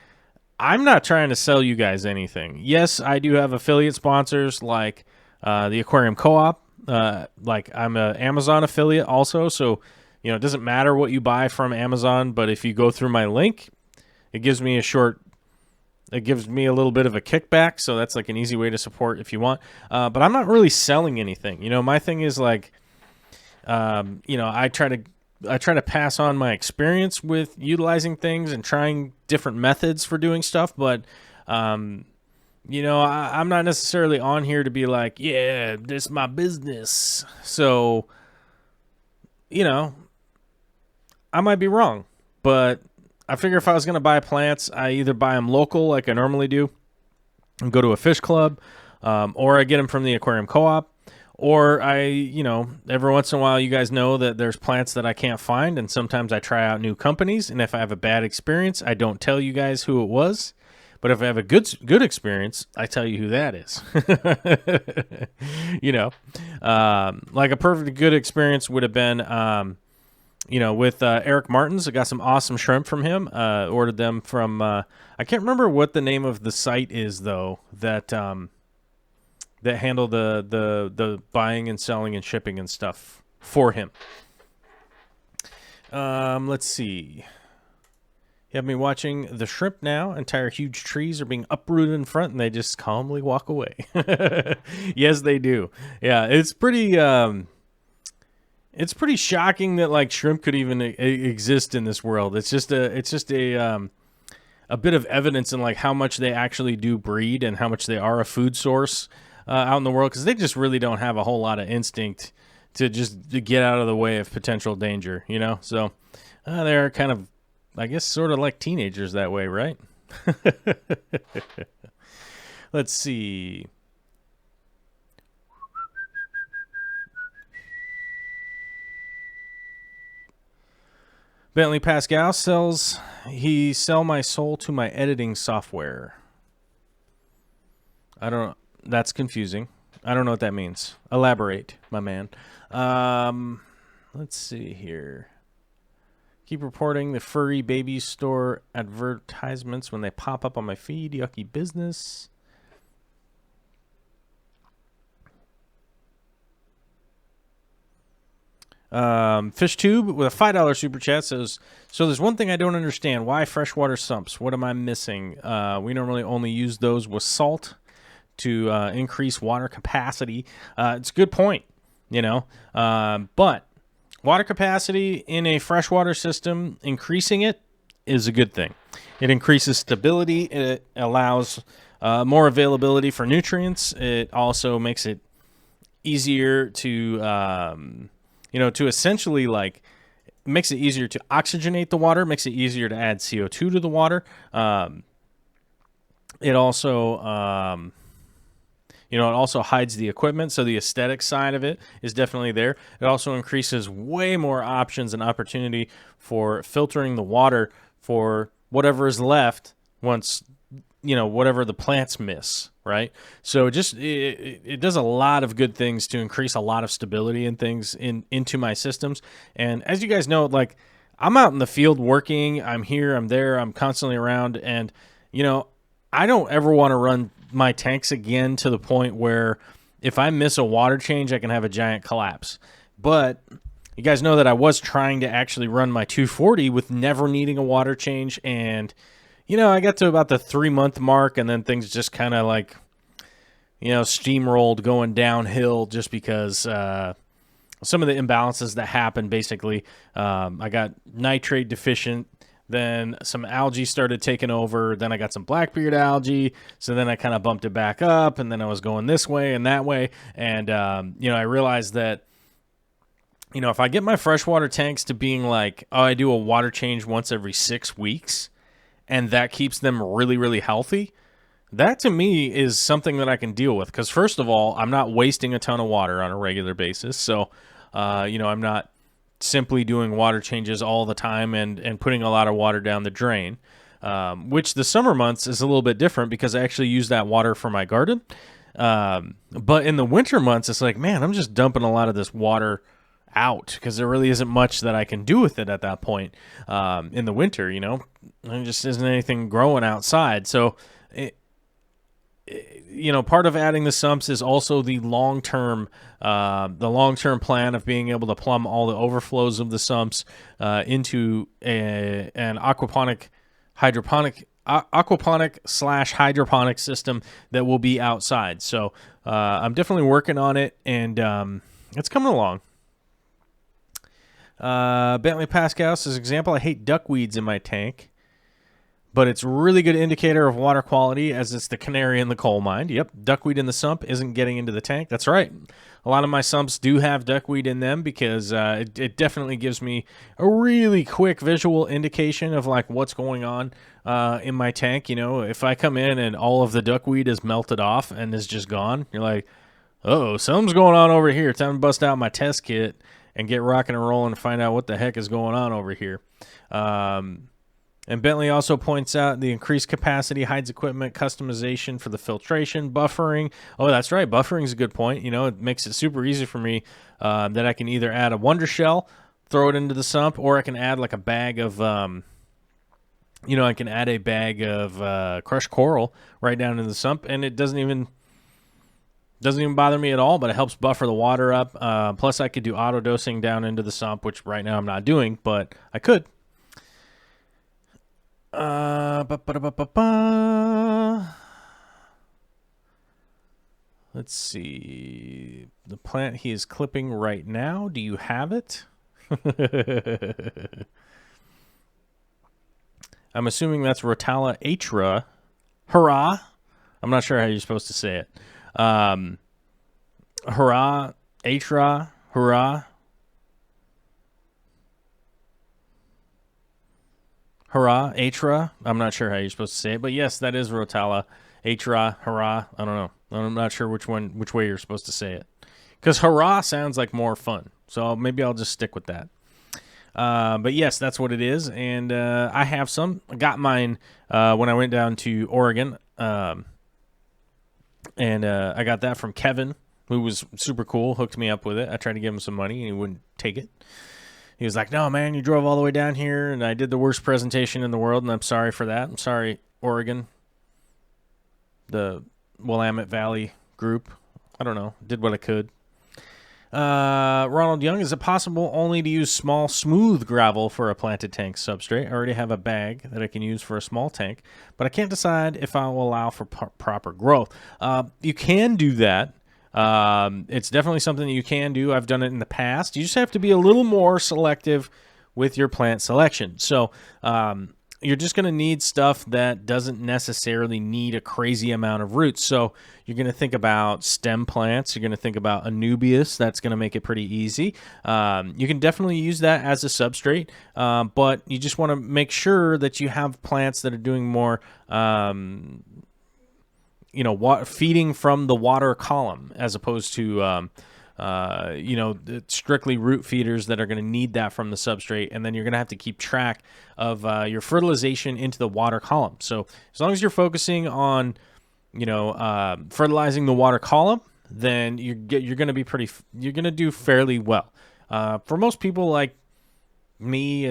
I'm not trying to sell you guys anything. Yes, I do have affiliate sponsors like the Aquarium Co-op. Like, I'm an Amazon affiliate also, so it doesn't matter what you buy from Amazon, but if you go through my link, it gives me a little bit of a kickback, so that's like an easy way to support if you want. But I'm not really selling anything. My thing is like, I try to pass on my experience with utilizing things and trying different methods for doing stuff. But, I'm not necessarily on here to be like, yeah, this is my business. So, I might be wrong, but I figure if I was going to buy plants, I either buy them local like I normally do and go to a fish club, or I get them from the Aquarium Co-op, or every once in a while, you guys know that there's plants that I can't find, and sometimes I try out new companies, and if I have a bad experience, I don't tell you guys who it was, but if I have a good experience, I tell you who that is. Like a perfect good experience would have been, with Eric Martins. I got some awesome shrimp from him. Ordered them from, I can't remember what the name of the site is, though, that handle the buying and selling and shipping and stuff for him. Let's see. You have me watching the shrimp now. Entire huge trees are being uprooted in front, and they just calmly walk away. Yes, they do. Yeah, it's pretty... It's pretty shocking that like shrimp could even exist in this world. It's just a bit of evidence in like how much they actually do breed and how much they are a food source out in the world, because they just really don't have a whole lot of instinct to get out of the way of potential danger, So they're kind of, I guess, sort of like teenagers that way, right? Let's see. Bentley Pascal sell my soul to my editing software. That's confusing. I don't know what that means. Elaborate, my man. Let's see here. Keep reporting the furry baby store advertisements when they pop up on my feed. Yucky business. Fish Tube with a $5 super chat says, so there's one thing I don't understand. Why freshwater sumps? What am I missing? We normally only use those with salt to increase water capacity. It's a good point, you know. But water capacity in a freshwater system, increasing it is a good thing. It increases stability. It allows more availability for nutrients. It also makes it easier to to essentially makes it easier to oxygenate the water, makes it easier to add CO2 to the water. It also, it also hides the equipment, so the aesthetic side of it is definitely there. It also increases way more options and opportunity for filtering the water for whatever is left once, whatever the plants miss. Right. So it does a lot of good things to increase a lot of stability and things into my systems. And as you guys know, I'm out in the field working, I'm here, I'm there, I'm constantly around. And, I don't ever want to run my tanks again to the point where if I miss a water change, I can have a giant collapse. But you guys know that I was trying to actually run my 240 with never needing a water change. And I got to about the 3-month mark, and then things just kind of steamrolled going downhill just because some of the imbalances that happened. Basically, I got nitrate deficient, then some algae started taking over, then I got some blackbeard algae, so then I kind of bumped it back up, and then I was going this way and that way, and I realized that if I get my freshwater tanks to being I do a water change once every 6 weeks, and that keeps them really, really healthy, that to me is something that I can deal with. Because first of all, I'm not wasting a ton of water on a regular basis. So, I'm not simply doing water changes all the time and putting a lot of water down the drain, which the summer months is a little bit different because I actually use that water for my garden. But in the winter months, it's man, I'm just dumping a lot of this water out because there really isn't much that I can do with it at that point. In the winter, there just isn't anything growing outside. So, part of adding the sumps is also the long-term plan of being able to plumb all the overflows of the sumps into an aquaponic / hydroponic system that will be outside. So I'm definitely working on it, and it's coming along. Bentley Pascal says, example, I hate duckweeds in my tank, but it's a really good indicator of water quality as it's the canary in the coal mine. Yep, duckweed in the sump isn't getting into the tank. That's right. A lot of my sumps do have duckweed in them because it definitely gives me a really quick visual indication of what's going on in my tank. If I come in and all of the duckweed is melted off and is just gone, you're like, uh-oh, something's going on over here. Time to bust out my test kit and get rocking and rolling and find out what the heck is going on over here. And Bentley also points out the increased capacity hides equipment customization for the filtration, buffering. Oh, that's right. Buffering is a good point. It makes it super easy for me that I can either add a wonder shell, throw it into the sump, or I can add a bag of, crushed coral right down in the sump, and it doesn't even bother me at all, but it helps buffer the water up. Plus, I could do auto dosing down into the sump, which right now I'm not doing, but I could. Let's see. The plant he is clipping right now. Do you have it? I'm assuming that's Rotala atra. Hurrah. I'm not sure how you're supposed to say it. Hurrah, atra, hurrah. Hurrah, atra. I'm not sure how you're supposed to say it, but yes, that is Rotala atra, hurrah. I don't know. I'm not sure which way you're supposed to say it, because hurrah sounds like more fun. So maybe I'll just stick with that. But yes, that's what it is, and I have some. I got mine when I went down to Oregon, and I got that from Kevin, who was super cool, hooked me up with it. I tried to give him some money, and he wouldn't take it. He was like, no, man, you drove all the way down here, and I did the worst presentation in the world, and I'm sorry for that. I'm sorry, Oregon, the Willamette Valley group. I don't know. Did what I could. Ronald Young, is it possible only to use small, smooth gravel for a planted tank substrate? I already have a bag that I can use for a small tank, but I can't decide if I will allow for proper growth. You can do that. It's definitely something that you can do. I've done it in the past. You just have to be a little more selective with your plant selection. So you're just going to need stuff that doesn't necessarily need a crazy amount of roots. So you're going to think about stem plants. You're going to think about anubias. That's going to make it pretty easy. You can definitely use that as a substrate, but you just want to make sure that you have plants that are doing more feeding from the water column as opposed to, strictly root feeders that are going to need that from the substrate. And then you're going to have to keep track of your fertilization into the water column. So as long as you're focusing on, fertilizing the water column, then you're going to be you're going to do fairly well. For most people like me,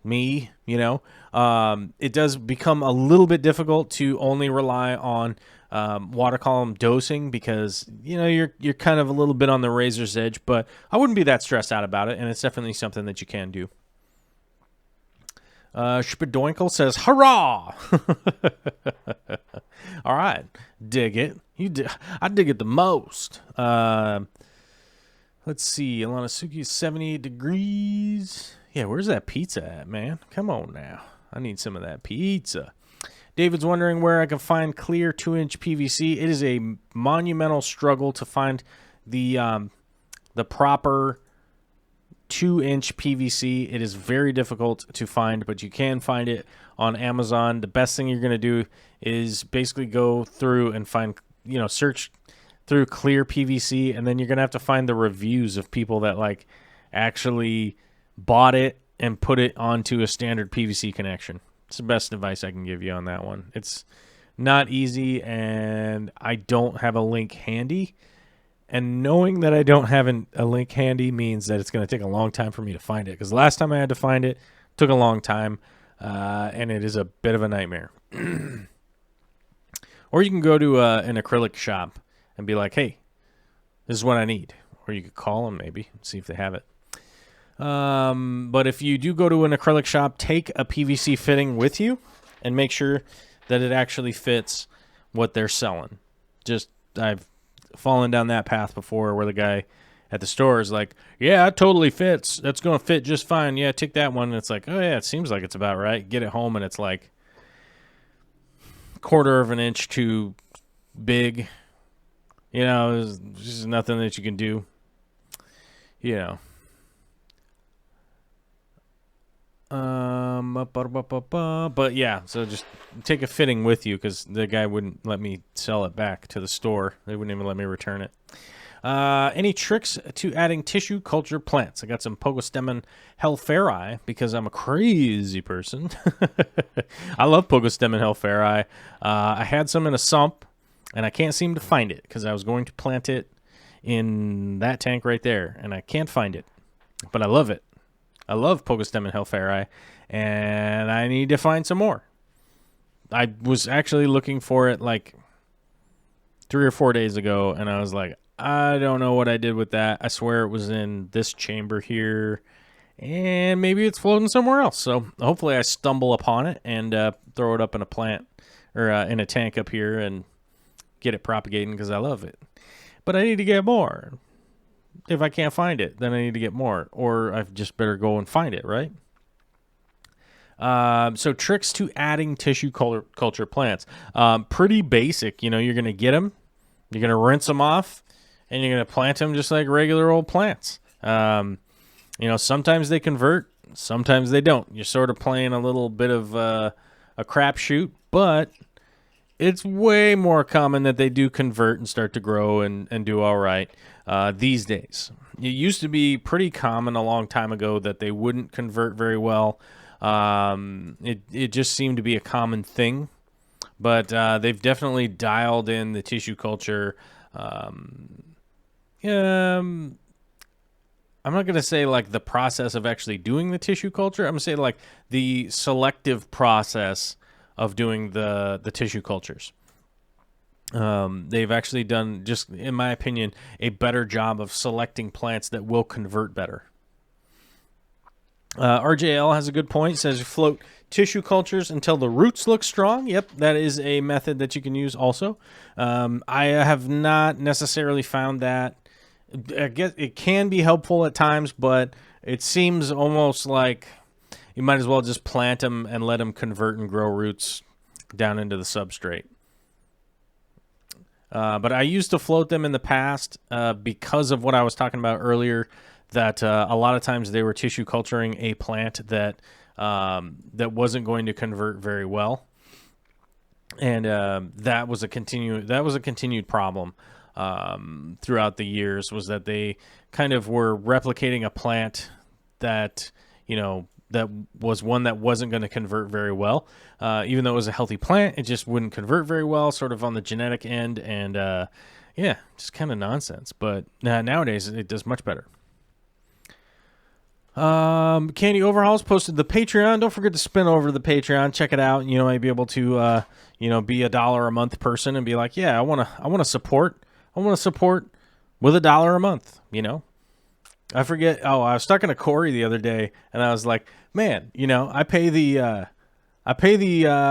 it does become a little bit difficult to only rely on water column dosing because, you're kind of a little bit on the razor's edge, but I wouldn't be that stressed out about it, and it's definitely something that you can do. Spadoinkle says, hurrah! All right, dig it. I dig it the most. Let's see, Alanasuki is 78 degrees. Yeah, where's that pizza at, man? Come on now. I need some of that pizza. David's wondering where I can find clear 2-inch PVC. It is a monumental struggle to find the proper 2-inch PVC. It is very difficult to find, but you can find it on Amazon. The best thing you're going to do is basically go through and find, search through clear PVC, and then you're going to have to find the reviews of people that actually bought it and put it onto a standard PVC connection. It's the best advice I can give you on that one. It's not easy, and I don't have a link handy. And knowing that I don't have a link handy means that it's going to take a long time for me to find it. Because the last time I had to find it took a long time, and it is a bit of a nightmare. Or you can go to an acrylic shop and be like, hey, this is what I need. Or you could call them maybe and see if they have it. But if you do go to an acrylic shop, take a PVC fitting with you and make sure that it actually fits what they're selling. I've fallen down that path before where the guy at the store is like, yeah, it totally fits. That's going to fit just fine. Yeah, take that one. And it's like, oh yeah, it seems like it's about right. Get it home and it's like 1/4 of an inch too big. There's just nothing that you can do. But yeah, so just take a fitting with you because the guy wouldn't let me sell it back to the store. They wouldn't even let me return it. Any tricks to adding tissue culture plants? I got some Pogostemon Hellferi because I'm a crazy person. I love Pogostemon Hellferi. I had some in a sump, and I can't seem to find it because I was going to plant it in that tank right there, and I can't find it. But I love it. I love Pogostemon Hellferi, and I need to find some more. I was actually looking for it 3 or 4 days ago, and I was like, I don't know what I did with that. I swear it was in this chamber here, and maybe it's floating somewhere else. So hopefully I stumble upon it and throw it up in a plant or in a tank up here and get it propagating because I love it. But I need to get more. If I can't find it, then I need to get more, or I just better go and find it, right? So tricks to adding tissue culture plants. Pretty basic. You're going to get them, you're going to rinse them off, and you're going to plant them just like regular old plants. Sometimes they convert, sometimes they don't. You're sort of playing a little bit of a crapshoot, but it's way more common that they do convert and start to grow and do all right these days. It used to be pretty common a long time ago that they wouldn't convert very well. It just seemed to be a common thing, but they've definitely dialed in the tissue culture. I'm not going to say the process of actually doing the tissue culture. I'm going to say the selective process of doing the tissue cultures. They've actually done, just in my opinion, a better job of selecting plants that will convert better. RJL has a good point. Says you float tissue cultures until the roots look strong. Yep, that is a method that you can use also. I have not necessarily found that. I guess it can be helpful at times, but it seems almost like you might as well just plant them and let them convert and grow roots down into the substrate. But I used to float them in the past because of what I was talking about earlier, that a lot of times they were tissue culturing a plant that that wasn't going to convert very well, and that was a continued problem throughout the years. Was that they kind of were replicating a plant that that was one that wasn't going to convert very well, even though it was a healthy plant. It just wouldn't convert very well, sort of on the genetic end, and yeah, just kind of nonsense. But nowadays it does much better. Candy Overhauls posted the Patreon. Don't forget to spin over to the Patreon. Check it out. Might be able to, be $1 a month person and be like, yeah, I want to support with $1 a month. I forget. Oh, I was talking to Corey the other day, and I was like, man, I pay the,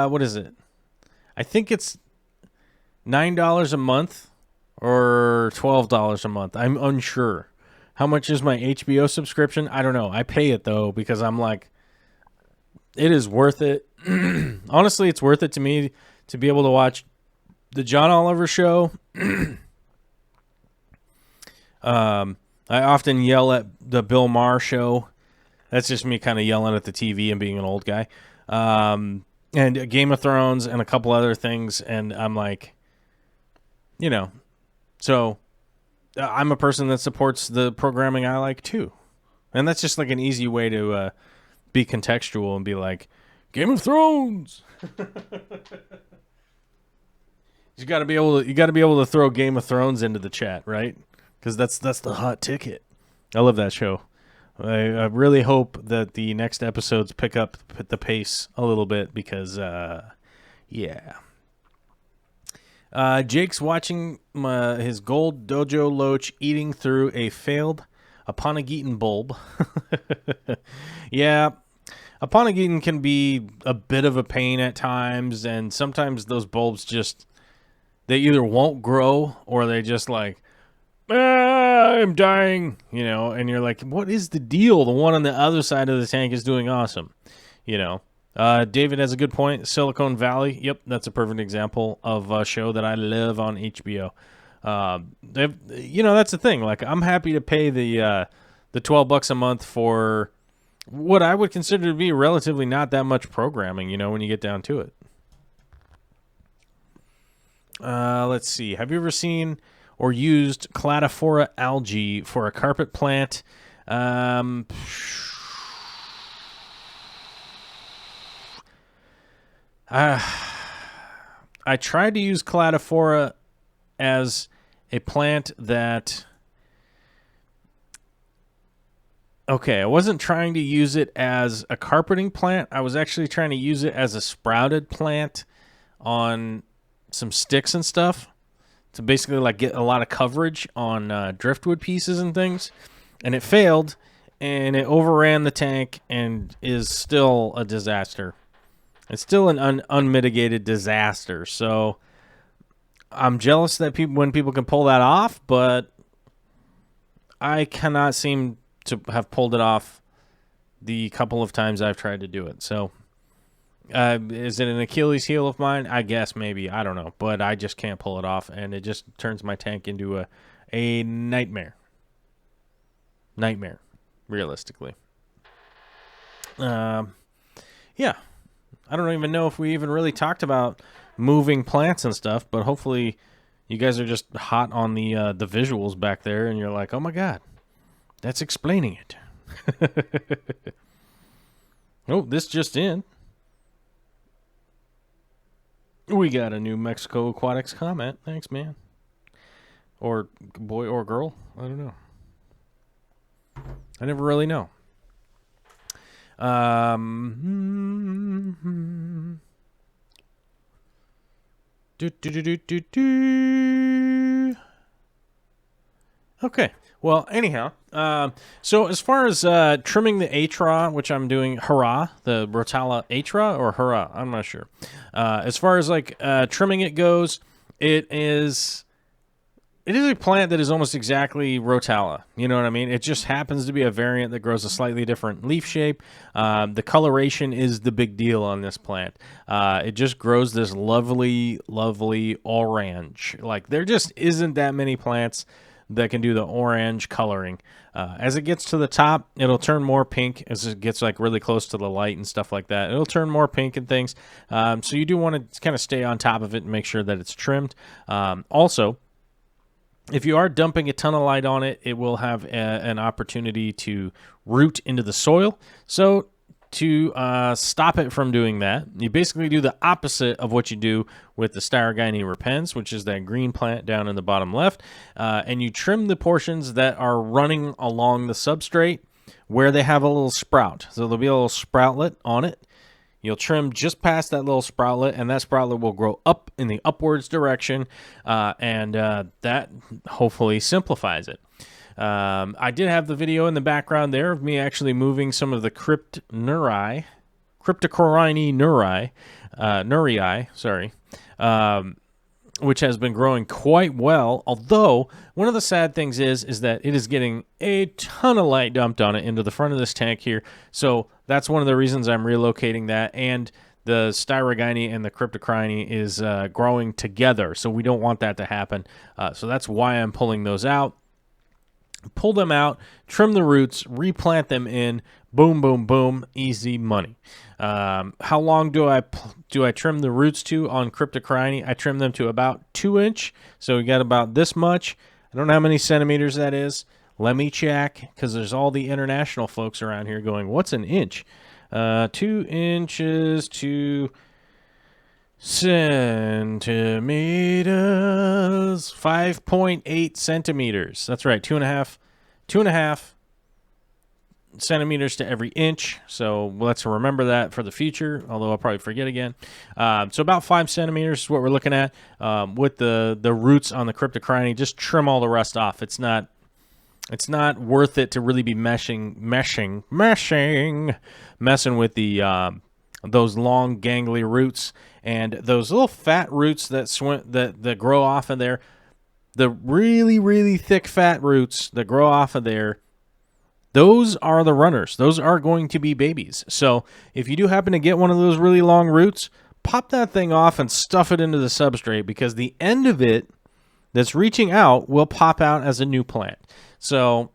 what is it? I think it's $9 a month or $12 a month. I'm unsure. How much is my HBO subscription? I don't know. I pay it, though, because I'm like, it is worth it. Honestly, it's worth it to me to be able to watch the John Oliver show. I often yell at the Bill Maher show. That's just me kind of yelling at the TV and being an old guy. And Game of Thrones and a couple other things. And I'm like, so I'm a person that supports the programming I like too. And that's just like an easy way to be contextual and be like, Game of Thrones. You got to be able to throw Game of Thrones into the chat, right? Because that's the hot ticket. I love that show. I really hope that the next episodes pick up the pace a little bit because, yeah. Jake's watching his gold dojo loach eating through a failed Aponogeton bulb. Yeah, Aponogeton can be a bit of a pain at times, and sometimes those bulbs they either won't grow or they just like, I'm dying, and you're like, what is the deal? The one on the other side of the tank is doing awesome, David has a good point. Silicon Valley. Yep, that's a perfect example of a show that I love on HBO. That's the thing. Like, I'm happy to pay the $12 a month for what I would consider to be relatively not that much programming, when you get down to it. Let's see. Have you ever seen or used Cladophora algae for a carpet plant? I tried to use Cladophora as a plant that... Okay, I wasn't trying to use it as a carpeting plant. I was actually trying to use it as a sprouted plant on some sticks and stuff to basically like get a lot of coverage on driftwood pieces and things. And it failed, and it overran the tank and is still a disaster. It's still an unmitigated disaster. So I'm jealous that when people can pull that off, but I cannot seem to have pulled it off the couple of times I've tried to do it. So is it an Achilles heel of mine? I guess maybe. I don't know. But I just can't pull it off, and it just turns my tank into a nightmare. Nightmare, realistically. Yeah. I don't even know if we even really talked about moving plants and stuff, but hopefully you guys are just hot on the visuals back there, and you're like, oh my God, that's explaining it. Oh, this just in. We got a New Mexico Aquatics comment. Thanks, man. Or boy or girl. I don't know. I never really know. Okay. Well, anyhow, so as far as trimming the Atra, which I'm doing, the Rotala Atra or Hurrah, I'm not sure. As far as like trimming it goes, it is a plant that is almost exactly Rotala. You know what I mean? It just happens to be a variant that grows a slightly different leaf shape. The coloration is the big deal on this plant. It just grows this lovely, lovely orange. Like there just isn't that many plants that can do the orange coloring. As it gets to the top, it'll turn more pink as it gets like really close to the light and stuff like that. It'll turn more pink and things. So you do want to kind of stay on top of it and make sure that it's trimmed. Also, if you are dumping a ton of light on it, it will have an opportunity to root into the soil. So to stop it from doing that, you basically do the opposite of what you do with the Styrogyne repens, which is that green plant down in the bottom left, and you trim the portions that are running along the substrate where they have a little sprout. So there'll be a little sproutlet on it. You'll trim just past that little sproutlet, and that sproutlet will grow up in the upwards direction, and that hopefully simplifies it. I did have the video in the background there of me actually moving some of the Cryptocorini nurii, which has been growing quite well, although one of the sad things is that it is getting a ton of light dumped on it into the front of this tank here, so that's one of the reasons I'm relocating that, and the Styrogyne and the Cryptocorini is growing together, so we don't want that to happen, so that's why I'm pulling those out. Pull them out, trim the roots, replant them in, boom, boom, boom, easy money. How long do I trim the roots to on Cryptocorini? I trim them to about 2 inch, so we got about this much. I don't know how many centimeters that is. Let me check, because there's all the international folks around here going, what's an inch? 2 inches to centimeters, 5.8 centimeters. That's right, two and a half centimeters to every inch. So let's remember that for the future, although I'll probably forget again. So about 5 centimeters is what we're looking at with the roots on the Cryptocorini. Just trim all the rest off. It's not worth it to really be messing with the those long gangly roots and those little fat roots that grow off of there. The really, really thick fat roots that grow off of there, those are the runners. Those are going to be babies. So if you do happen to get one of those really long roots, pop that thing off and stuff it into the substrate, because the end of it that's reaching out will pop out as a new plant. So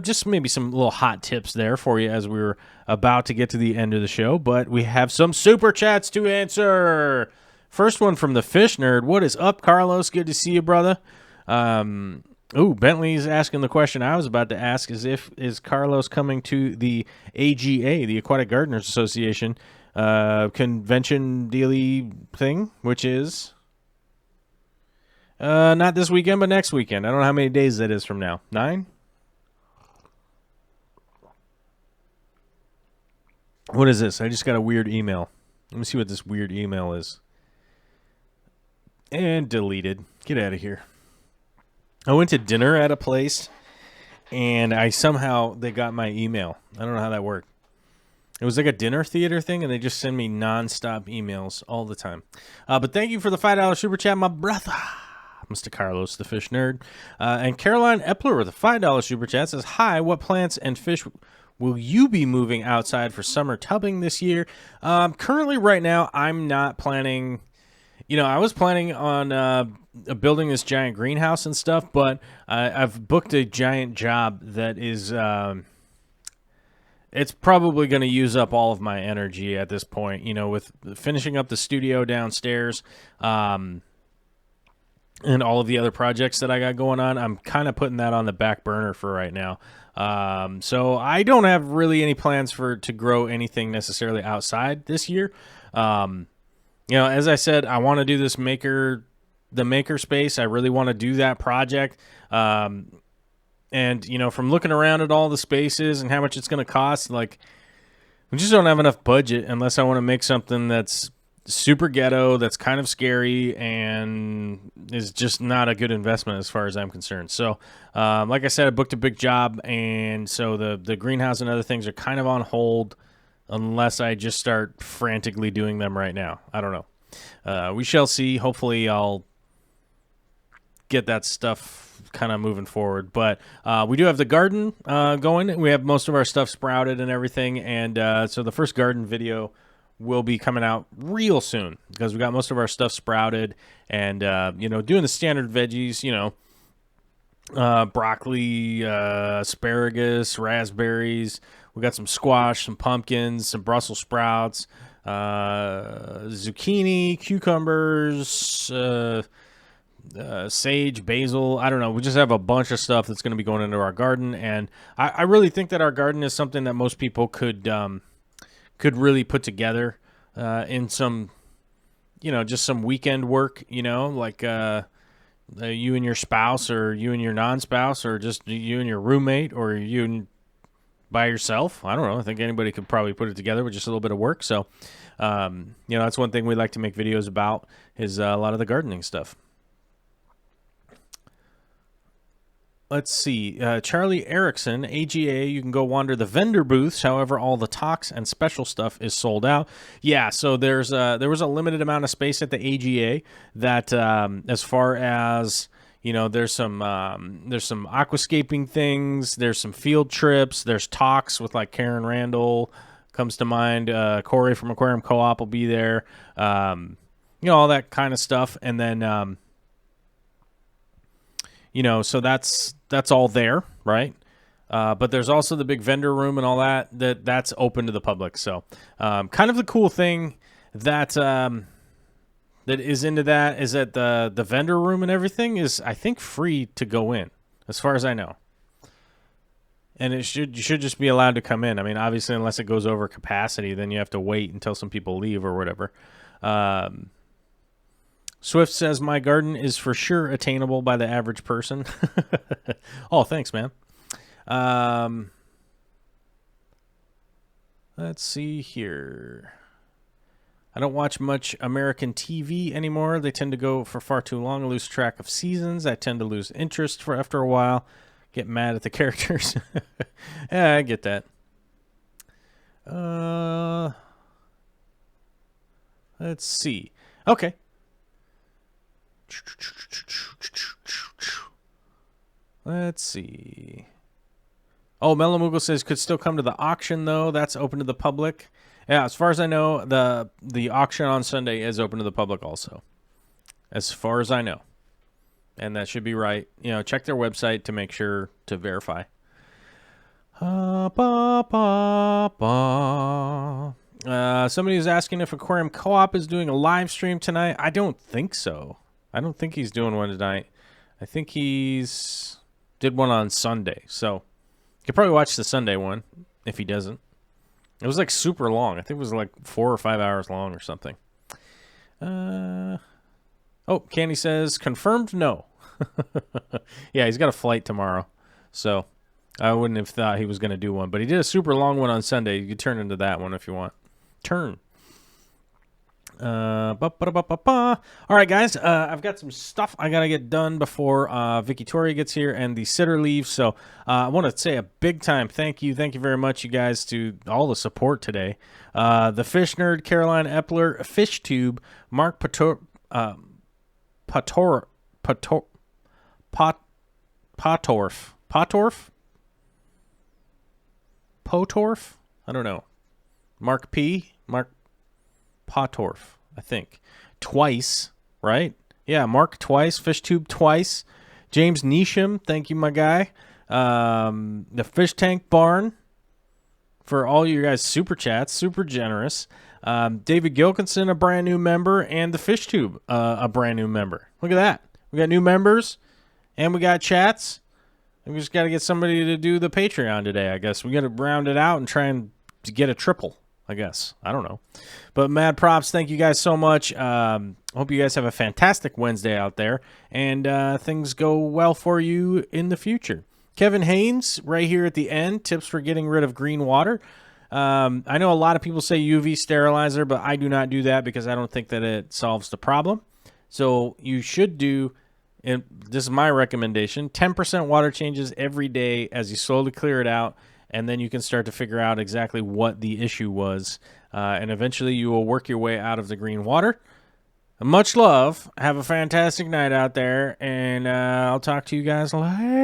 just maybe some little hot tips there for you as we were about to get to the end of the show, but we have some super chats to answer. First one from the Fish Nerd. What is up, Carlos? Good to see you, brother. Bentley's asking the question I was about to ask, is Carlos coming to the AGA, the Aquatic Gardeners Association convention dealy thing, which is not this weekend, but next weekend. I don't know how many days that is from now. 9? What is this? I just got a weird email. Let me see what this weird email is. And deleted. Get out of here. I went to dinner at a place, and they got my email. I don't know how that worked. It was like a dinner theater thing, and they just send me nonstop emails all the time. But thank you for the $5 super chat, my brother, Mr. Carlos, the Fish Nerd. And Caroline Epler with a $5 super chat says, hi, what plants and fish will you be moving outside for summer tubbing this year? Currently, right now, I'm not planning. I was planning on building this giant greenhouse and stuff, but I've booked a giant job that is, it's probably going to use up all of my energy at this point, with finishing up the studio downstairs and all of the other projects that I got going on. I'm kind of putting that on the back burner for right now. So I don't have really any plans to grow anything necessarily outside this year. As I said, I want to do the maker space. I really want to do that project. And, from looking around at all the spaces and how much it's going to cost, we just don't have enough budget unless I want to make something that's super ghetto, that's kind of scary, and is just not a good investment as far as I'm concerned. So, like I said, I booked a big job, and so the greenhouse and other things are kind of on hold unless I just start frantically doing them right now. I don't know. We shall see. Hopefully I'll get that stuff kind of moving forward. But we do have the garden going. We have most of our stuff sprouted and everything. And so the first garden video will be coming out real soon because we got most of our stuff sprouted and, doing the standard veggies, broccoli, asparagus, raspberries. We got some squash, some pumpkins, some Brussels sprouts, zucchini, cucumbers, sage, basil. I don't know. We just have a bunch of stuff that's going to be going into our garden, and I really think that our garden is something that most people could really put together in some, just some weekend work. Like you and your spouse, or you and your non-spouse, or just you and your roommate, or by yourself. I don't know. I think anybody could probably put it together with just a little bit of work. So, that's one thing we like to make videos about is a lot of the gardening stuff. Let's see. Charlie Erickson, AGA, you can go wander the vendor booths. However, all the talks and special stuff is sold out. Yeah, so there was a limited amount of space at the AGA that as far as, there's some aquascaping things, there's some field trips, there's talks with like Karen Randall comes to mind. Corey from Aquarium Co-op will be there. All that kind of stuff. And then, so that's all there, right? But there's also the big vendor room and all that's open to the public. So kind of the cool thing that that is into that is that the vendor room and everything is, I think, free to go in, as far as I know. And you should just be allowed to come in. I mean, obviously, unless it goes over capacity, then you have to wait until some people leave or whatever. Swift says, my garden is for sure attainable by the average person. Oh, thanks, man. Let's see here. I don't watch much American TV anymore. They tend to go for far too long. I lose track of seasons. I tend to lose interest after a while. Get mad at the characters. Yeah, I get that. Let's see. Okay. Let's see. Oh, Melamugo says could still come to the auction though. That's open to the public. Yeah, as far as I know, the auction on Sunday is open to the public also. As far as I know. And that should be right. Check their website to make sure to verify. Somebody is asking if Aquarium Co-op is doing a live stream tonight. I don't think so. I don't think he's doing one tonight. I think he's did one on Sunday. So you could probably watch the Sunday one if he doesn't. It was like super long. I think it was like 4 or 5 hours long or something. Oh, Candy says, confirmed no. Yeah, he's got a flight tomorrow. So I wouldn't have thought he was going to do one. But he did a super long one on Sunday. You could turn into that one if you want. Turn. All right, guys. I've got some stuff I got to get done before Vicky Torrey gets here and the sitter leaves. So I want to say a big time thank you. Thank you very much, you guys, to all the support today. The Fish Nerd, Caroline Epler, Fish Tube, Mark Potorf. I don't know. Mark Potorf, I think. Twice, right? Yeah, Mark twice. FishTube twice. James Neesham, thank you, my guy. The Fish Tank Barn for all you guys' super chats, super generous. David Gilkinson, a brand new member, and the FishTube, a brand new member. Look at that. We got new members, and we got chats. And we just got to get somebody to do the Patreon today, I guess. We got to round it out and try and get a triple, I guess. I don't know. But mad props. Thank you guys so much. Hope you guys have a fantastic Wednesday out there, and things go well for you in the future. Kevin Haynes, right here at the end, tips for getting rid of green water. I know a lot of people say UV sterilizer, but I do not do that because I don't think that it solves the problem. So you should do, and this is my recommendation, 10% water changes every day as you slowly clear it out, and then you can start to figure out exactly what the issue was, and eventually you will work your way out of the green water. Much love. Have a fantastic night out there, and I'll talk to you guys later.